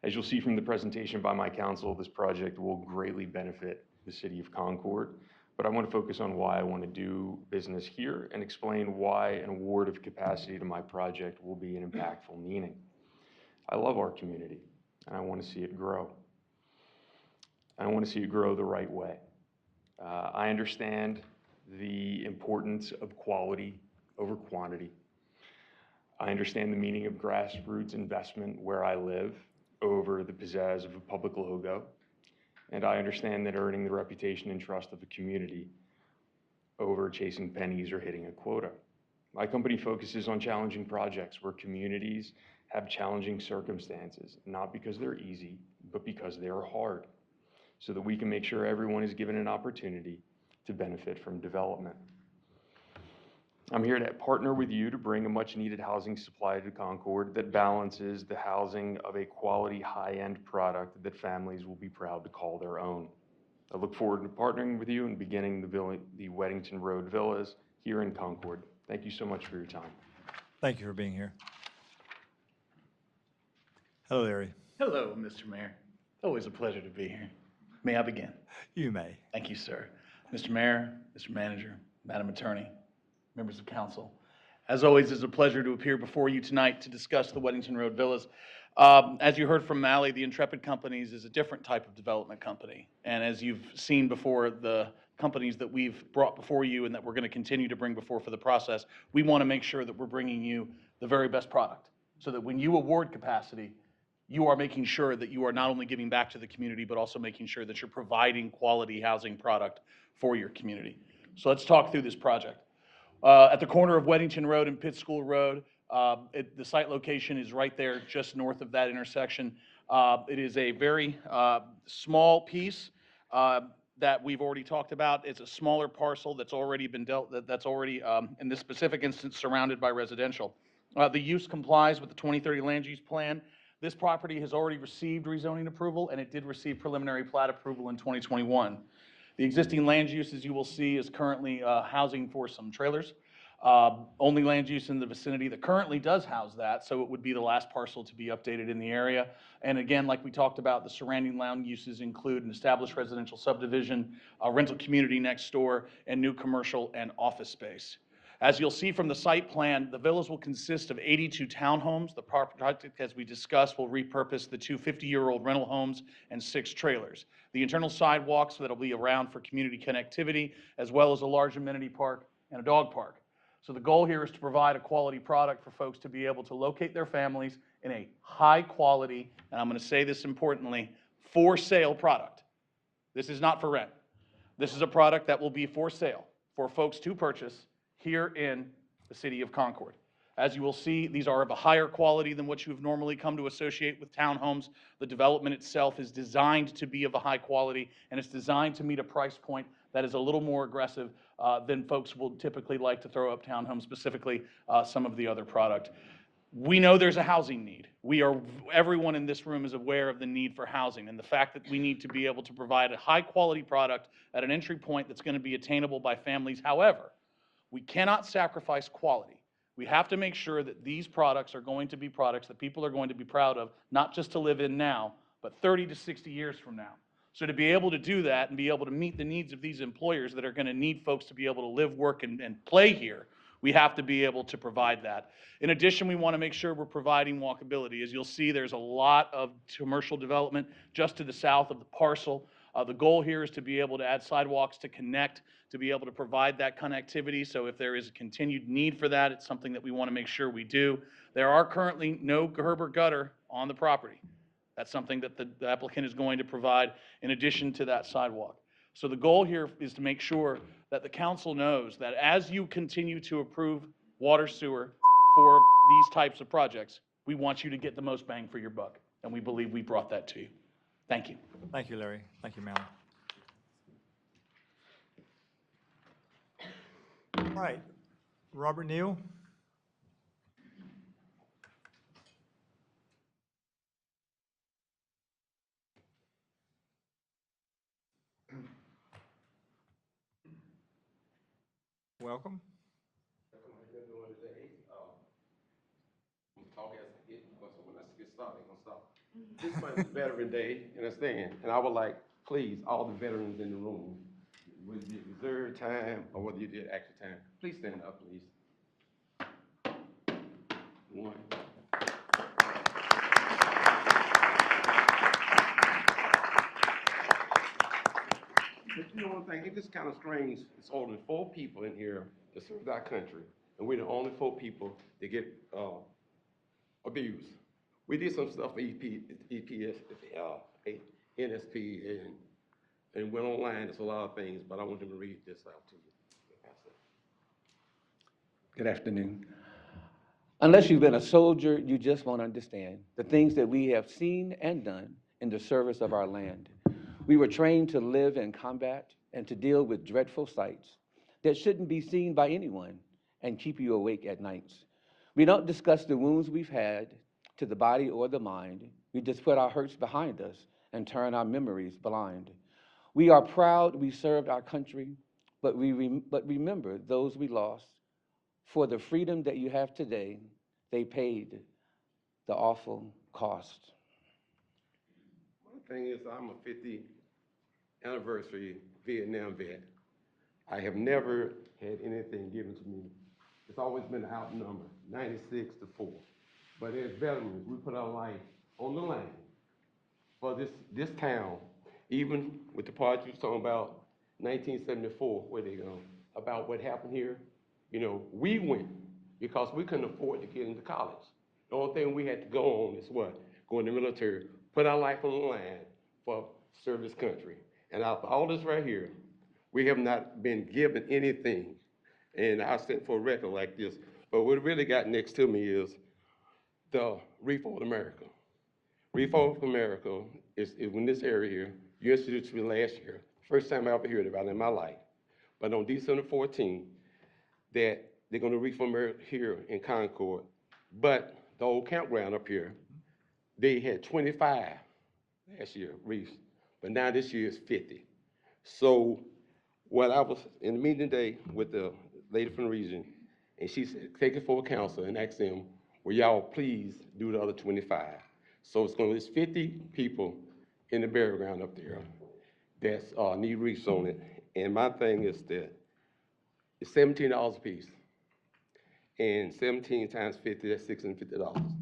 As you'll see from the presentation by my council, this project will greatly benefit the city of Concord, but I want to focus on why I want to do business here and explain why an award of capacity to my project will be an impactful meaning. I love our community, and I want to see it grow. I want to see it grow the right way. I understand the importance of quality over quantity. I understand the meaning of grassroots investment where I live over the pizzazz of a public logo. And I understand that earning the reputation and trust of a community over chasing pennies or hitting a quota. My company focuses on challenging projects where communities have challenging circumstances, not because they're easy, but because they're hard, so that we can make sure everyone is given an opportunity to benefit from development. I'm here to partner with you to bring a much-needed housing supply to Concord that balances the housing of a quality, high-end product that families will be proud to call their own. I look forward to partnering with you and beginning the Weddington Road Villas here in Concord. Thank you so much for your time. Thank you for being here. Hello, Larry. Hello, Mr. Mayor. Always a pleasure to be here. May I begin? You may. Thank you, sir. Mr. Mayor, Mr. Manager, Madam Attorney, members of council. As always, it's a pleasure to appear before you tonight to discuss the Weddington Road Villas. As you heard from Mally, the Intrepid Companies is a different type of development company. And as you've seen before, the companies that we've brought before you and that we're going to continue to bring before for the process, we want to make sure that we're bringing you the very best product so that when you award capacity, you are making sure that you are not only giving back to the community, but also making sure that you're providing quality housing product for your community. So let's talk through this project. At the corner of Weddington Road and Pitt School Road, the site location is right there just north of that intersection. It is a very small piece that we've already talked about. It's a smaller parcel that's already been that's already, in this specific instance, surrounded by residential. The use complies with the 2030 land use plan. This property has already received rezoning approval, and it did receive preliminary plat approval in 2021. The existing land use, as you will see, is currently housing for some trailers. Only land use in the vicinity that currently does house that, so it would be the last parcel to be updated in the area. And again, like we talked about, the surrounding land uses include an established residential subdivision, a rental community next door, and new commercial and office space. As you'll see from the site plan, the villas will consist of 82 townhomes. The project, as we discussed, will repurpose the two 50-year-old rental homes and 6 trailers. The internal sidewalks that'll be around for community connectivity, as well as a large amenity park and a dog park. So the goal here is to provide a quality product for folks to be able to locate their families in a high quality, and I'm going to say this importantly, for sale product. This is not for rent. This is a product that will be for sale for folks to purchase here in the city of Concord. As you will see, these are of a higher quality than what you have normally come to associate with townhomes. The development itself is designed to be of a high quality, and it's designed to meet a price point that is a little more aggressive than folks will typically like to throw up townhomes, specifically some of the other product. We know there's a housing need. Everyone in this room is aware of the need for housing and the fact that we need to be able to provide a high quality product at an entry point that's going to be attainable by families. However, we cannot sacrifice quality. We have to make sure that these products are going to be products that people are going to be proud of, not just to live in now, but 30 to 60 years from now. So to be able to do that and be able to meet the needs of these employers that are going to need folks to be able to live, work, and play here, we have to be able to provide that. In addition, we want to make sure we're providing walkability. As you'll see, there's a lot of commercial development just to the south of the parcel. The goal here is to be able to add sidewalks to connect, to be able to provide that connectivity. So if there is a continued need for that, it's something that we want to make sure we do. There are currently no curb or gutter on the property. That's something that the applicant is going to provide in addition to that sidewalk. So the goal here is to make sure that the council knows that as you continue to approve water sewer for these types of projects, we want you to get the most bang for your buck. And we believe we brought that to you. Thank you. Thank you, Larry. Thank you, Mallory. All right, Robert Neal. Welcome. This month is Veteran Day, you understand? And I would like, please, all the veterans in the room, whether you did reserve time or whether you did extra time, please stand up, please. One. But you know one thing, it's just kind of strange. It's only 4 people in here that serve our country, and we're the only 4 people that get abused. We did some stuff for EPS, NSP, and went online. There's a lot of things, but I want them to read this out to you. Good afternoon. Unless you've been a soldier, you just won't understand the things that we have seen and done in the service of our land. We were trained to live in combat and to deal with dreadful sights that shouldn't be seen by anyone and keep you awake at nights. We don't discuss the wounds we've had to the body or the mind. We just put our hurts behind us and turn our memories blind. We are proud we served our country, but remember those we lost. For the freedom that you have today, they paid the awful cost. One thing is, I'm a 50th anniversary Vietnam vet. I have never had anything given to me. It's always been an outnumber, 96-4. But as veterans, we put our life on the line for this town, even with the part you were talking about, 1974, where they go, about what happened here. You know, we went because we couldn't afford to get into college. The only thing we had to go on is what? Go in the military, put our life on the line for serve this country. And out of all this right here, we have not been given anything. And I stand for a record like this, but what really got next to me is the Reform America. Reform America is in this area here. You introduced me last year. First time I ever heard about it in my life. But on December 14th, that they're going to Reform America here in Concord. But the old campground up here, they had 25 last year, reefs. But now this year is 50. So what I was in the meeting today with the lady from the region, And she said, take it for council and ask them, will y'all please do the other 25? So it's 50 people in the burial ground up there that's, need wreaths on it. And my thing is that it's $17 a piece. And 17 times 50, that's $650.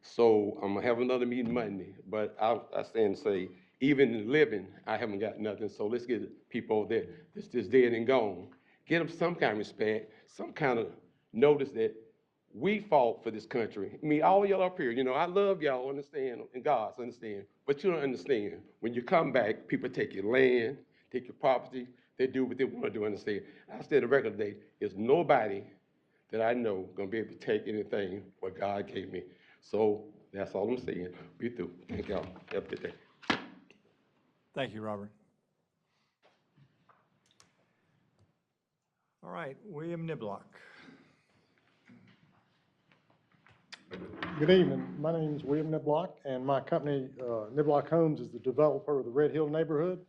So I'm gonna have another meeting Monday, but I stand to say, even in living, I haven't got nothing. So let's get people that that's just dead and gone. Get them some kind of respect, some kind of notice that we fought for this country. I mean, all y'all up here, you know, I love y'all, understand, and God's understand, but you don't understand. When you come back, people take your land, take your property, they do what they want to do, understand. I stand the record today, there's nobody that I know gonna be able to take anything what God gave me. So that's all I'm saying. Be through. Thank y'all. Have a good day. Thank you, Robert. All right, William Niblock. Good evening. My name is William Niblock, and my company, Niblock Homes, is the developer of the Red Hill neighborhood.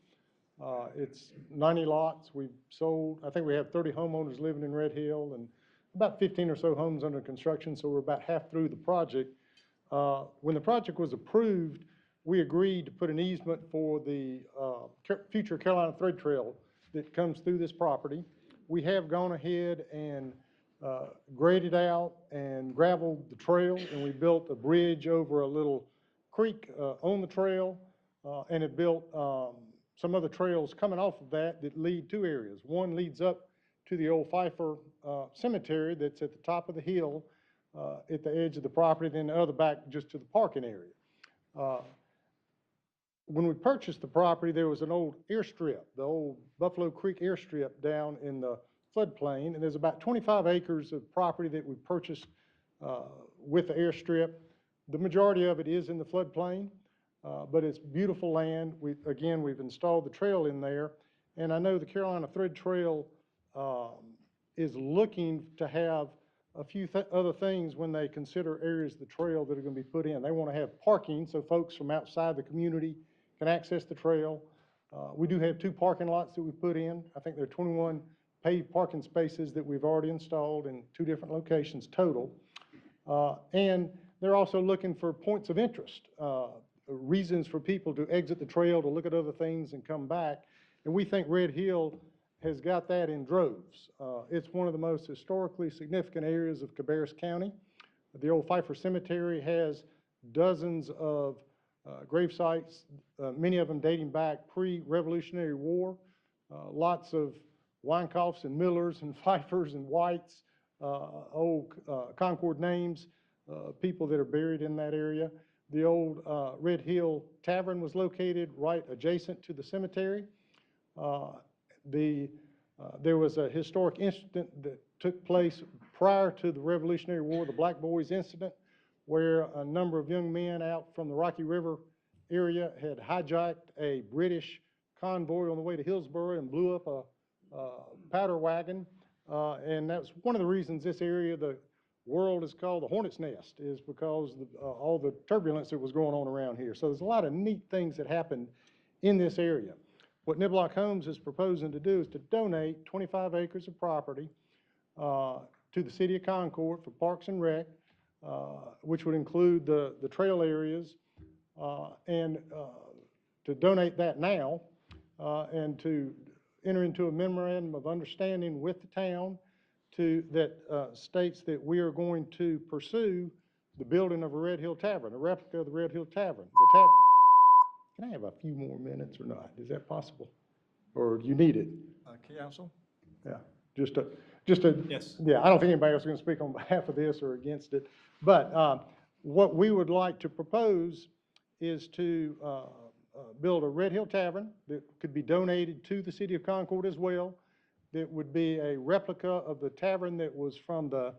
It's 90 lots. We've sold, I think we have 30 homeowners living in Red Hill and about 15 or so homes under construction, so we're about half through the project. When the project was approved, we agreed to put an easement for the future Carolina Thread Trail that comes through this property. We have gone ahead and graded out and gravelled the trail, and we built a bridge over a little creek on the trail, and it built some other trails coming off of that lead two areas. One leads up to the old Pfeiffer Cemetery that's at the top of the hill at the edge of the property, then the other back just to the parking area. When we purchased the property, there was an old airstrip, the old Buffalo Creek airstrip down in the floodplain, and there's about 25 acres of property that we purchased with the airstrip. The majority of it is in the floodplain, but it's beautiful land. We've installed the trail in there, and I know the Carolina Thread Trail is looking to have a few other things when they consider areas of the trail that are going to be put in. They want to have parking so folks from outside the community can access the trail. We do have 2 parking lots that we put in. I think there are 21 paved parking spaces that we've already installed in 2 different locations total. And they're also looking for points of interest, reasons for people to exit the trail, to look at other things and come back. And we think Red Hill has got that in droves. It's one of the most historically significant areas of Cabarrus County. The old Pfeiffer Cemetery has dozens of grave sites, many of them dating back pre-Revolutionary War. Lots of Weinkaufs and Millers and Pfeiffers and Whites, old Concord names, people that are buried in that area. The old Red Hill Tavern was located right adjacent to the cemetery. There was a historic incident that took place prior to the Revolutionary War, the Black Boys incident, where a number of young men out from the Rocky River area had hijacked a British convoy on the way to Hillsborough and blew up a powder wagon. And that's one of the reasons this area, the world is called the Hornet's Nest, is because all the turbulence that was going on around here. So there's a lot of neat things that happened in this area. What Niblock Homes is proposing to do is to donate 25 acres of property to the city of Concord for Parks and Rec, which would include the trail areas, and to donate that now, and to enter into a memorandum of understanding with the town that states that we are going to pursue the building of a Red Hill Tavern, a replica of the Red Hill Tavern. Can I have a few more minutes or not? Is that possible? Or do you need it? Council? Yeah, just a, Yes. yeah, I don't think anybody else is going to speak on behalf of this or against it. But what we would like to propose is to build a Red Hill Tavern that could be donated to the city of Concord as well. That would be a replica of the tavern that was from the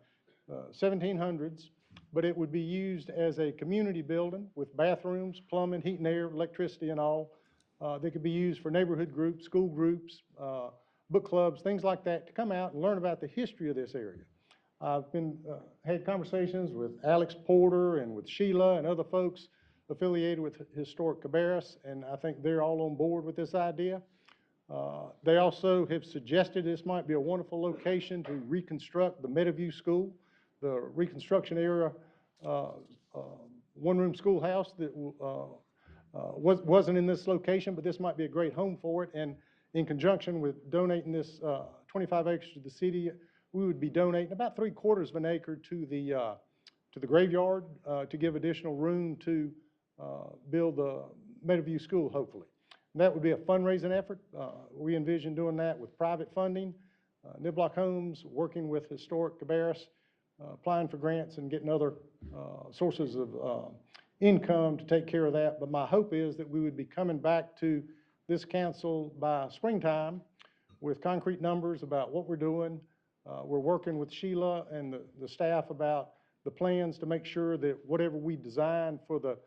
1700s, but it would be used as a community building with bathrooms, plumbing, heat and air, electricity and all. They could be used for neighborhood groups, school groups, book clubs, things like that, to come out and learn about the history of this area. I've had conversations with Alex Porter and with Sheila and other folks affiliated with Historic Cabarrus, and I think they're all on board with this idea. They also have suggested this might be a wonderful location to reconstruct the Meadowview School, the reconstruction area, one-room schoolhouse that wasn't in this location, but this might be a great home for it. And in conjunction with donating this 25 acres to the city, we would be donating about 3/4 of an acre to the graveyard to give additional room to build the Meadowview School, hopefully. And that would be a fundraising effort. We envision doing that with private funding, Niblock Homes, working with Historic Cabarrus, applying for grants and getting other sources of income to take care of that. But my hope is that we would be coming back to this council by springtime with concrete numbers about what we're doing. We're working with Sheila and the staff about the plans to make sure that whatever we design for the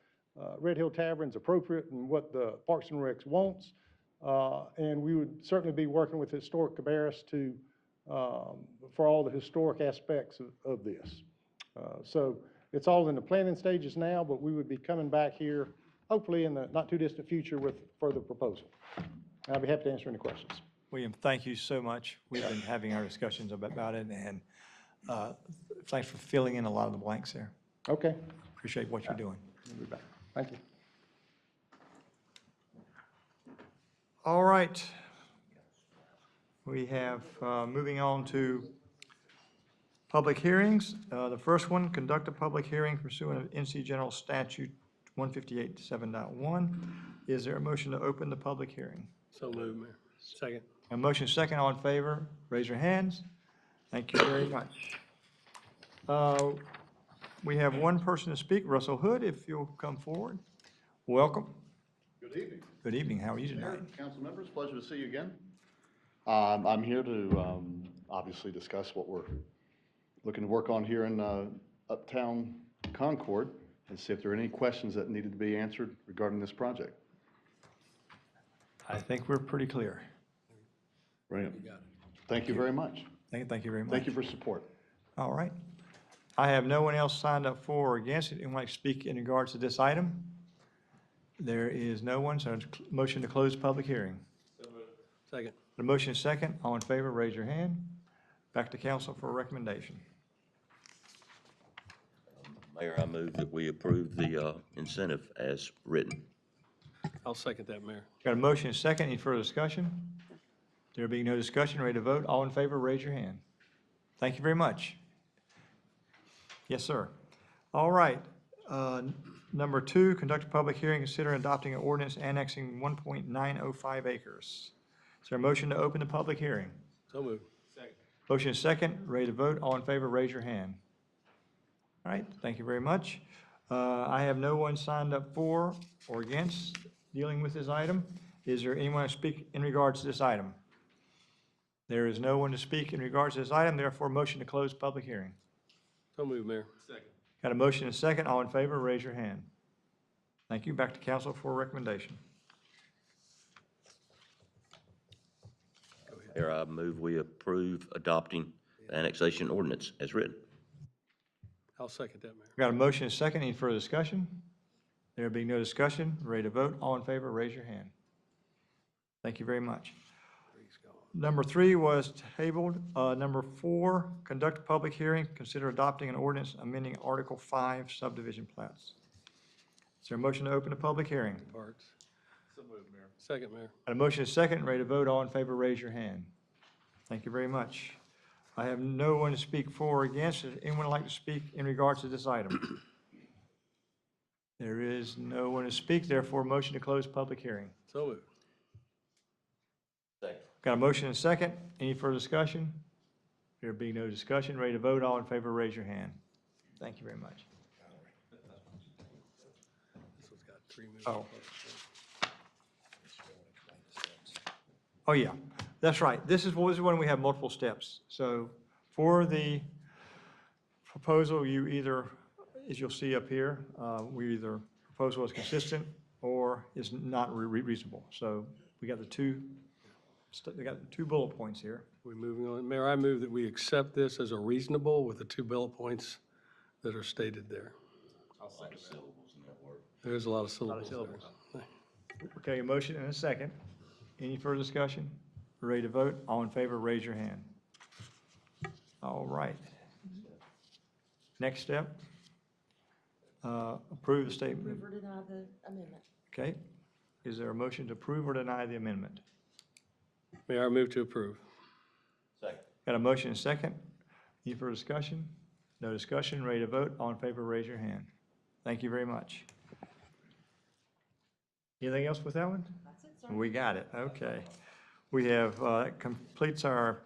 Red Hill Tavern is appropriate and what the Parks and Recs wants. And we would certainly be working with Historic Cabarrus to, for all the historic aspects of this. So it's all in the planning stages now, but we would be coming back here, hopefully in the not too distant future, with further proposal. I'll be happy to answer any questions. William, thank you so much. We've been having our discussions about it, and thanks for filling in a lot of the blanks there. Okay. Appreciate what you're doing. We'll be back. Thank you. All right. We have, moving on to public hearings. The first one, conduct a public hearing pursuant of NC General Statute 158.7.1. Is there a motion to open the public hearing? So moved, Mayor. Second. A motion second, all in favor, raise your hands. Thank you very much. We have one person to speak, Russell Hood, if you'll come forward. Welcome. Good evening. Good evening, how are you tonight? Mayor, council members, pleasure to see you again. I'm here to obviously discuss what we're looking to work on here in Uptown Concord and see if there are any questions that needed to be answered regarding this project. I think we're pretty clear. Brilliant. Thank you very much. Thank you very much. Thank you for support. All right. I have no one else signed up for or against it. Anyone like to speak in regards to this item? There is no one, so motion to close public hearing. Second. The motion is second. All in favor, raise your hand. Back to council for a recommendation. Mayor, I move that we approve the incentive as written. I'll second that, Mayor. Got a motion and second. Any further discussion? There being no discussion, ready to vote. All in favor, raise your hand. Thank you very much. Yes, sir. All right. Number 2, conduct a public hearing, consider adopting an ordinance annexing 1.905 acres. Is there a motion to open the public hearing? So moved. Second. Motion is second. Ready to vote. All in favor, raise your hand. All right. Thank you very much. I have no one signed up for or against dealing with this item. Is there anyone to speak in regards to this item? There is no one to speak in regards to this item, therefore motion to close public hearing. So moved, Mayor. Second. Got a motion and a second. All in favor, raise your hand. Thank you. Back to council for a recommendation. Mayor, I move we approve adopting the annexation ordinance as written. I'll second that, Mayor. Got a motion and a second. Any further discussion? There being no discussion, ready to vote. All in favor, raise your hand. Thank you very much. Number 3 was tabled. Number 4, conduct a public hearing, consider adopting an ordinance amending Article 5 subdivision plats. Is there a motion to open the public hearing? Parks. So moved, Mayor. Second, Mayor. Got a motion is second, ready to vote. All in favor, raise your hand. Thank you very much. I have no one to speak for or against. Does anyone like to speak in regards to this item? There is no one to speak, therefore motion to close public hearing. So moved. Second. Got a motion and a second. Any further discussion? There being no discussion, ready to vote. All in favor, raise your hand. Thank you very much. This one's got 3 minutes. Oh. Oh, yeah, that's right. This is when we have multiple steps. So for the proposal, you either, as you'll see up here, proposal is consistent or is not reasonable. So we got the two bullet points here. We're moving on. Mayor, I move that we accept this as a reasonable with the 2 bullet points that are stated there. I'll second syllables in that word. There's a lot of syllables. Okay, a motion and a second. Any further discussion? Ready to vote? All in favor, raise your hand. All right. Next step. Approve the statement. Approve or deny the amendment. Okay. Is there a motion to approve or deny the amendment? Mayor, I move to approve. Got a motion and a second. Any further discussion? No discussion. Ready to vote? All in favor, raise your hand. Thank you very much. Anything else with that one? That's it, sir. We got it. Okay. We have, that completes our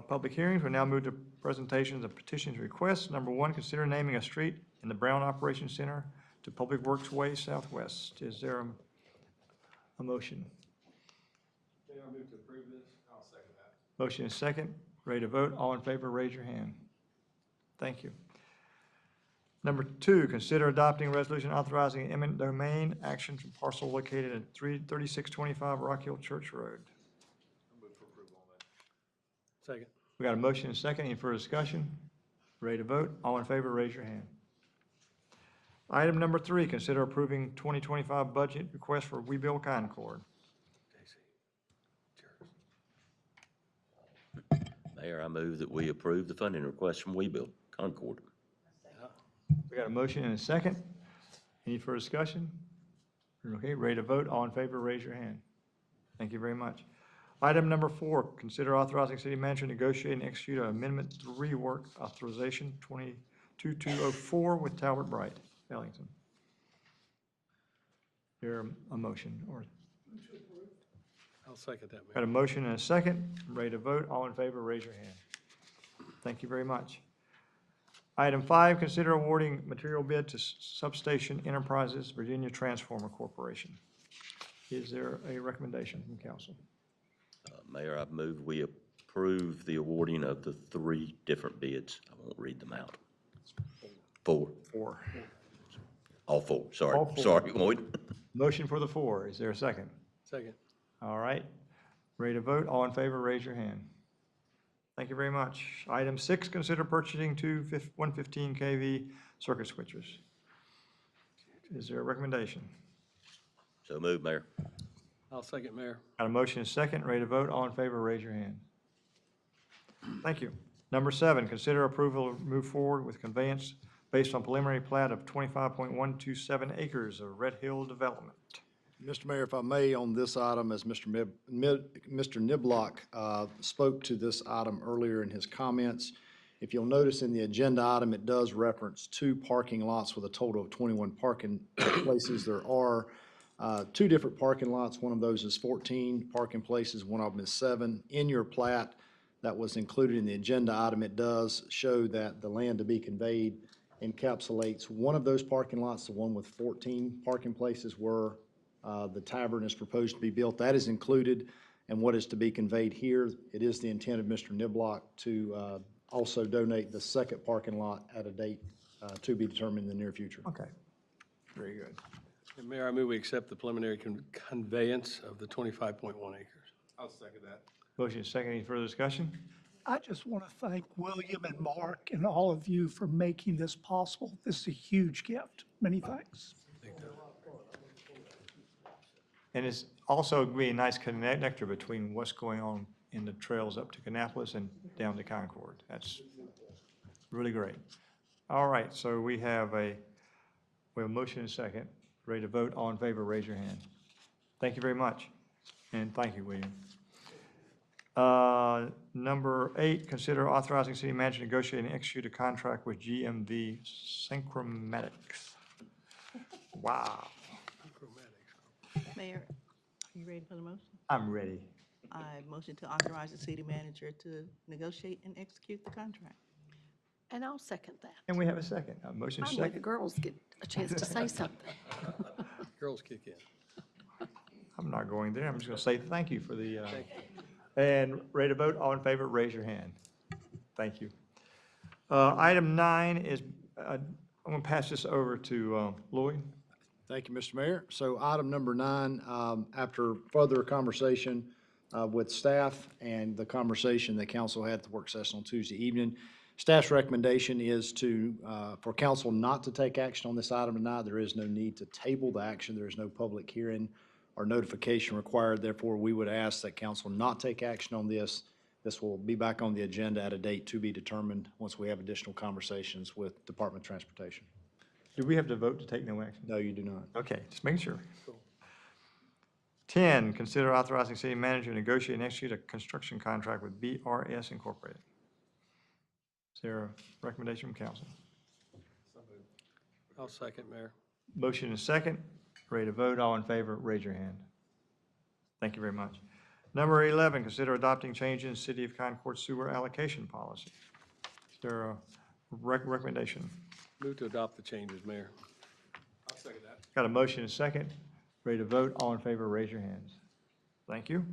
public hearings. We now move to presentations of petitions and requests. Number one, consider naming a street in the Brown Operations Center to Public Works Way Southwest. Is there a motion? Mayor, I move to approve this. I'll second that. Motion is second. Ready to vote? All in favor, raise your hand. Thank you. Number two, consider adopting a resolution authorizing eminent domain action from parcel located at 3625 Rock Hill Church Road. Second. We got a motion and a second. Any further discussion? Ready to vote? All in favor, raise your hand. Item number three, consider approving 2025 budget request for We Build Concord. Mayor, I move that we approve the funding request from WeBuild Concord. We got a motion and a second. Any further discussion? Okay, ready to vote? All in favor, raise your hand. Thank you very much. Item number four, consider authorizing city manager to negotiate and execute an amendment 3 work authorization 22204 with Talbot Bright, Ellington. There a motion or? I'll second that, Got Mayor. a motion and a second. Ready to vote? All in favor, raise your hand. Thank you very much. Item 5, consider awarding material bid to Substation Enterprises, Virginia Transformer Corporation. Is there a recommendation from council? Mayor, I move we approve the awarding of the 3 different bids. I won't read them out. 4. 4. All 4, sorry. All 4. Sorry, Lloyd. Motion for the 4. Is there a second? Second. All right. Ready to vote? All in favor, raise your hand. Thank you very much. Item 6, consider purchasing 2 115 kV circuit switchers. Is there a recommendation? So move, Mayor. I'll second, Mayor. Got a motion and a second. Ready to vote? All in favor, raise your hand. Thank you. Number 7, consider approval to move forward with conveyance based on preliminary plat of 25.127 acres of Red Hill Development. Mr. Mayor, if I may, on this item, as Mr. Niblock spoke to this item earlier in his comments, if you'll notice in the agenda item, it does reference 2 parking lots with a total of 21 parking places. There are 2 different parking lots. One of those is 14 parking places, one of them is 7. In your plat that was included in the agenda item, it does show that the land to be conveyed encapsulates one of those parking lots, the one with 14 parking places where the tavern is proposed to be built. That is included in what is to be conveyed here. It is the intent of Mr. Niblock to also donate the second parking lot at a date to be determined in the near future. Okay. Very good. And Mayor, I move we accept the preliminary conveyance of the 25.1 acres. I'll second that. Motion is second. Any further discussion? I just want to thank William and Mark and all of you for making this possible. This is a huge gift. Many thanks. And it's also be a nice connector between what's going on in the trails up to Kannapolis and down to Concord. That's really great. All right, so we have a motion and a second. Ready to vote? All in favor, raise your hand. Thank you very much. And thank you, William. Number 8, consider authorizing city manager to negotiate and execute a contract with GMV Synchromatics. Wow. Mayor, are you ready for the motion? I'm ready. I motion to authorize the city manager to negotiate and execute the contract. And I'll second that. And we have a second. A motion Finally, the second. girls get a chance to say something. Girls kick in. I'm not going there. I'm just going to say thank you for the, and ready to vote? All in favor, raise your hand. Thank you. Item 9 is, I'm going to pass this over to Lloyd. Thank you, Mr. Mayor. So item number 9, after further conversation with staff and the conversation that council had at the work session on Tuesday evening, staff's recommendation is for council not to take action on this item tonight. There is no need to table the action. There is no public hearing or notification required. Therefore, we would ask that council not take action on this. This will be back on the agenda at a date to be determined once we have additional conversations with Department of Transportation. Do we have to vote to take no action? No, you do not. Okay, just making sure. 10, consider authorizing city manager to negotiate and execute a construction contract with BRS Incorporated. Is there a recommendation from council? I'll second, Mayor. Motion is second. Ready to vote. All in favor, raise your hand. Thank you very much. Number 11, consider adopting change in City of Concord sewer allocation policy. Is there a recommendation? Move to adopt the changes, Mayor. I'll second that. Got a motion and a second. Ready to vote. All in favor, raise your hands. Thank you.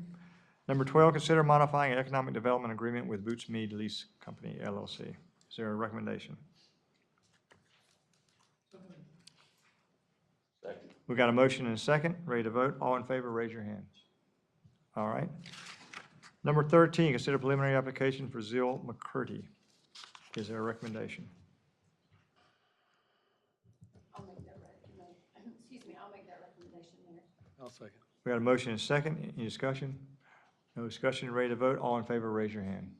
Number 12, consider modifying an economic development agreement with Boots Mead Lease Company, LLC. Is there a recommendation? Second. We got a motion and a second. Ready to vote. All in favor, raise your hand. All right. Number 13, consider preliminary application for Zill McCurdy. Is there a recommendation? I'll make that recommendation. Excuse me, I'll make that recommendation, Mayor. I'll second. We got a motion and a second. Any discussion? No discussion. Ready to vote. All in favor, raise your hand.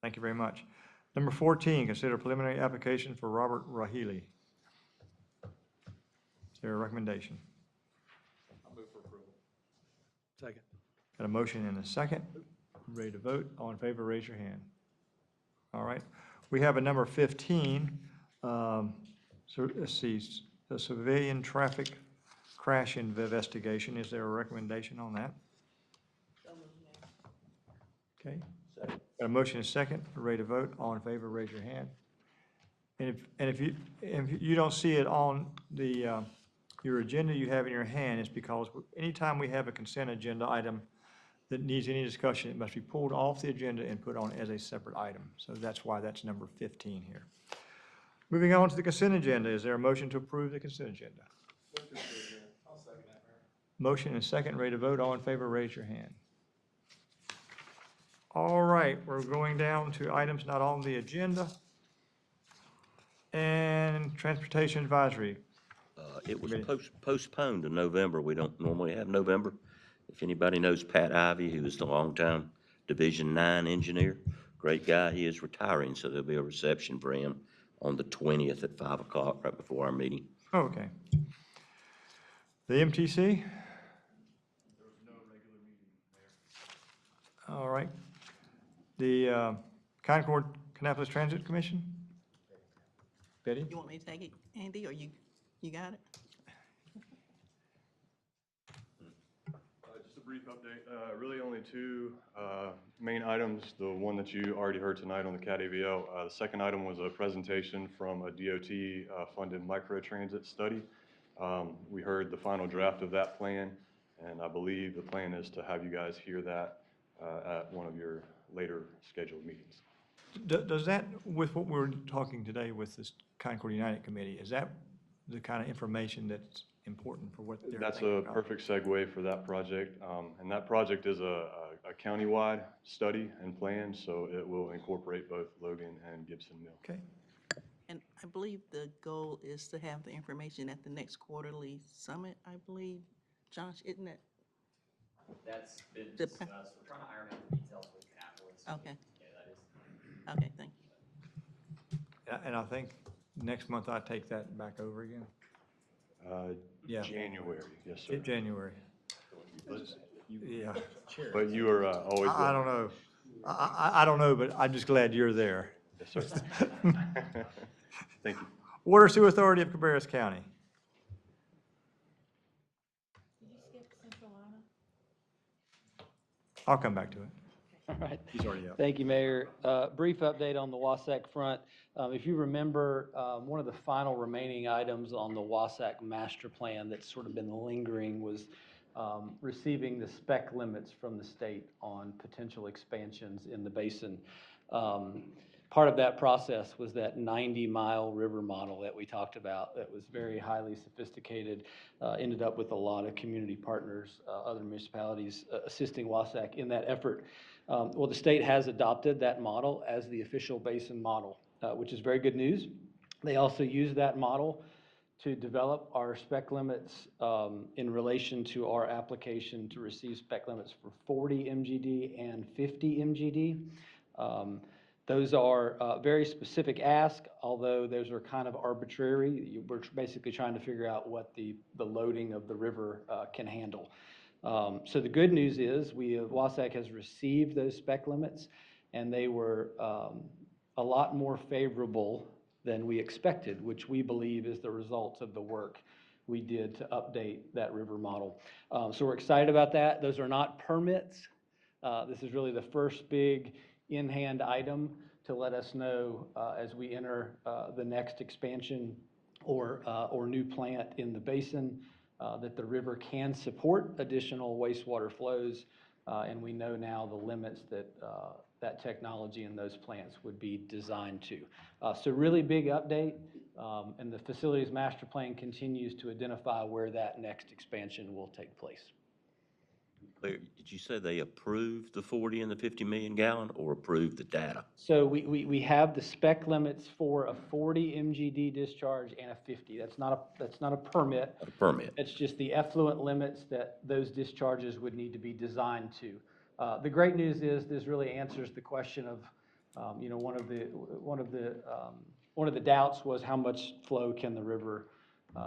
Thank you very much. Number 14, consider preliminary application for Robert Rahili. Is there a recommendation? I'll move for approval. Second. Got a motion and a second. Ready to vote. All in favor, raise your hand. All right. We have a number 15. So let's see, the civilian traffic crash investigation. Is there a recommendation on that? Okay. Second. Got a motion and a second. Ready to vote. All in favor, raise your hand. And if you don't see it on the your agenda you have in your hand, it's because anytime we have a consent agenda item that needs any discussion, it must be pulled off the agenda and put on as a separate item. So that's why that's number 15 here. Moving on to the consent agenda, is there a motion to approve the consent agenda? I'll second that, Mayor. Motion and second, ready to vote. All in favor, raise your hand. All right, we're going down to items not on the agenda. And Transportation Advisory. It was postponed to November. We don't normally have November. If anybody knows Pat Ivy, who is the longtime Division 9 engineer, great guy, he is retiring, so there'll be a reception for him on the 20th at 5 o'clock, right before our meeting. Okay. The MTC? All right. The Concord Kannapolis Transit Commission? Betty? You want me to take it, Andy, or you got it? Just a brief update. Really only two main items. The one that you already heard tonight on the CAT AVL. The second item was a presentation from a DOT-funded microtransit study. We heard the final draft of that plan, and I believe the plan is to have you guys hear that at one of your later scheduled meetings. Does that, with what we're talking today with this Concord United Committee, is that the kind of information that's important for what they're That's thinking a about? perfect segue for that project. And that project is a countywide study and plan, so it will incorporate both Logan and Gibson Mill. Okay. And I believe the goal is to have the information at the next quarterly summit, I believe. Josh, isn't it? That's been The discussed. We're trying to iron out the details with Kannapolis. Okay. Yeah, that is. Okay, thank you. And I think next month I take that back over again. Yeah. January, yes, sir. January. Yeah. But you are always I don't know. I don't know, but I'm just glad you're there. Yes, sir. Thank you. Water Sewer Authority of Cabarrus County. Did you skip Central Iowa? I'll come back to it. All right. He's already up. Thank you, Mayor. Brief update on the Wasatch front. If you remember, one of the final remaining items on the Wasatch master plan that's sort of been lingering was receiving the spec limits from the state on potential expansions in the basin. Part of that process was that 90-mile river model that we talked about that was very highly sophisticated, ended up with a lot of community partners, other municipalities assisting Wasatch in that effort. Well, the state has adopted that model as the official basin model, which is very good news. They also use that model to develop our spec limits in relation to our application to receive spec limits for 40 MGD and 50 MGD. Those are very specific asks, although those are kind of arbitrary. We're basically trying to figure out what the loading of the river can handle. So the good news is Wasac has received those spec limits, and they were a lot more favorable than we expected, which we believe is the result of the work we did to update that river model. So we're excited about that. Those are not permits. This is really the first big in-hand item to let us know as we enter the next expansion or new plant in the basin that the river can support additional wastewater flows, and we know now the limits that that technology and those plants would be designed to. So really big update, and the facilities master plan continues to identify where that next expansion will take place. Did you say they approved the 40 and the 50 million gallon or approved the data? So we have the spec limits for a 40 MGD discharge and a 50. That's not a permit. A permit. It's just the effluent limits that those discharges would need to be designed to. The great news is this really answers the question of, one of the doubts was how much flow can the river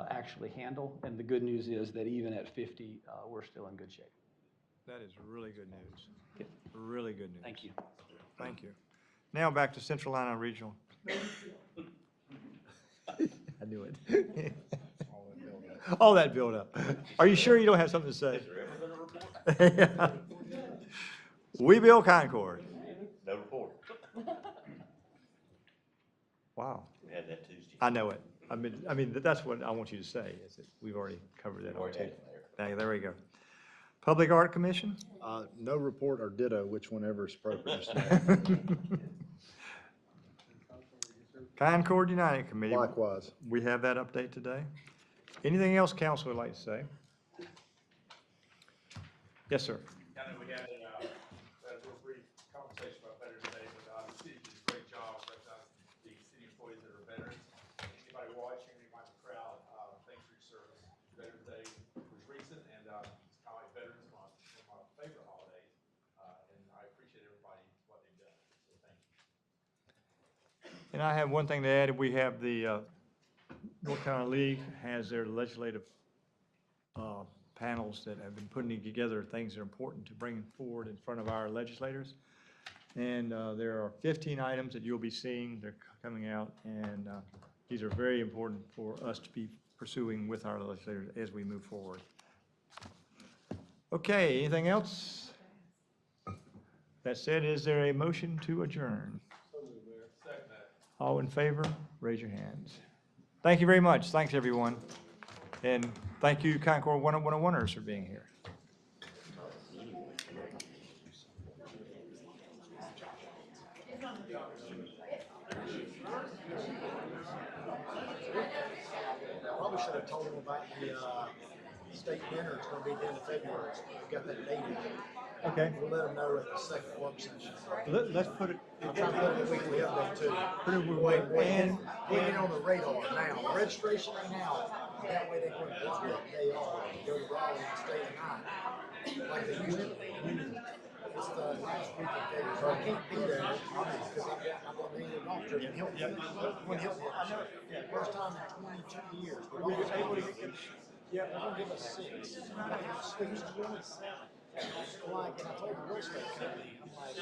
actually handle, and the good news is that even at 50, we're still in good shape. That is really good news. Really good news. Thank you. Thank you. Now back to Central Iowa Regional. I knew it. All that buildup. Are you sure you don't have something to say? We build Concord. No report. Wow. We had that Tuesday. I know it. I mean, that's what I want you to say, is that we've already covered that on Tuesday. There we go. Public Art Commission? No report or ditto, which whenever is appropriate. Concord United Committee. Likewise. We have that update today. Anything else council would like to say? Yes, sir. I know we had a real brief conversation about Veterans Day, but the city did a great job recognizing the city employees that are veterans. Anybody watching, anybody in the crowd, thanks for your service. Veterans Day was recent, and it's kind of like Veterans Month, one of my favorite holidays, and I appreciate everybody, what they've done, so thank you. And I have one thing to add. We have the North Carolina League has their legislative panels that have been putting together things that are important to bring forward in front of our legislators. And there are 15 items that you'll be seeing. They're coming out, and these are very important for us to be pursuing with our legislators as we move forward. Okay, anything else? That said, is there a motion to adjourn? All in favor, raise your hands. Thank you very much. Thanks, everyone. And thank you, Concord 101ers, for being here. Probably should have told them about the state dinner. It's going to be the end of February. We've got that date. Okay. We'll let them know at the second work session. Let's put it. I'm trying to put it in the weekly update too. Put it with- And put it on the radar now. Registration ain't out. That way they can block up day off, go to Raleigh and stay the night, like they used to. It's the last week of February, so I can't be there because I've got my name off trip. When Hilton, first time in 22 years. We're able to get, yeah, they're gonna give us 6. Switch to 27. Like, and I told the real estate company, I'm like,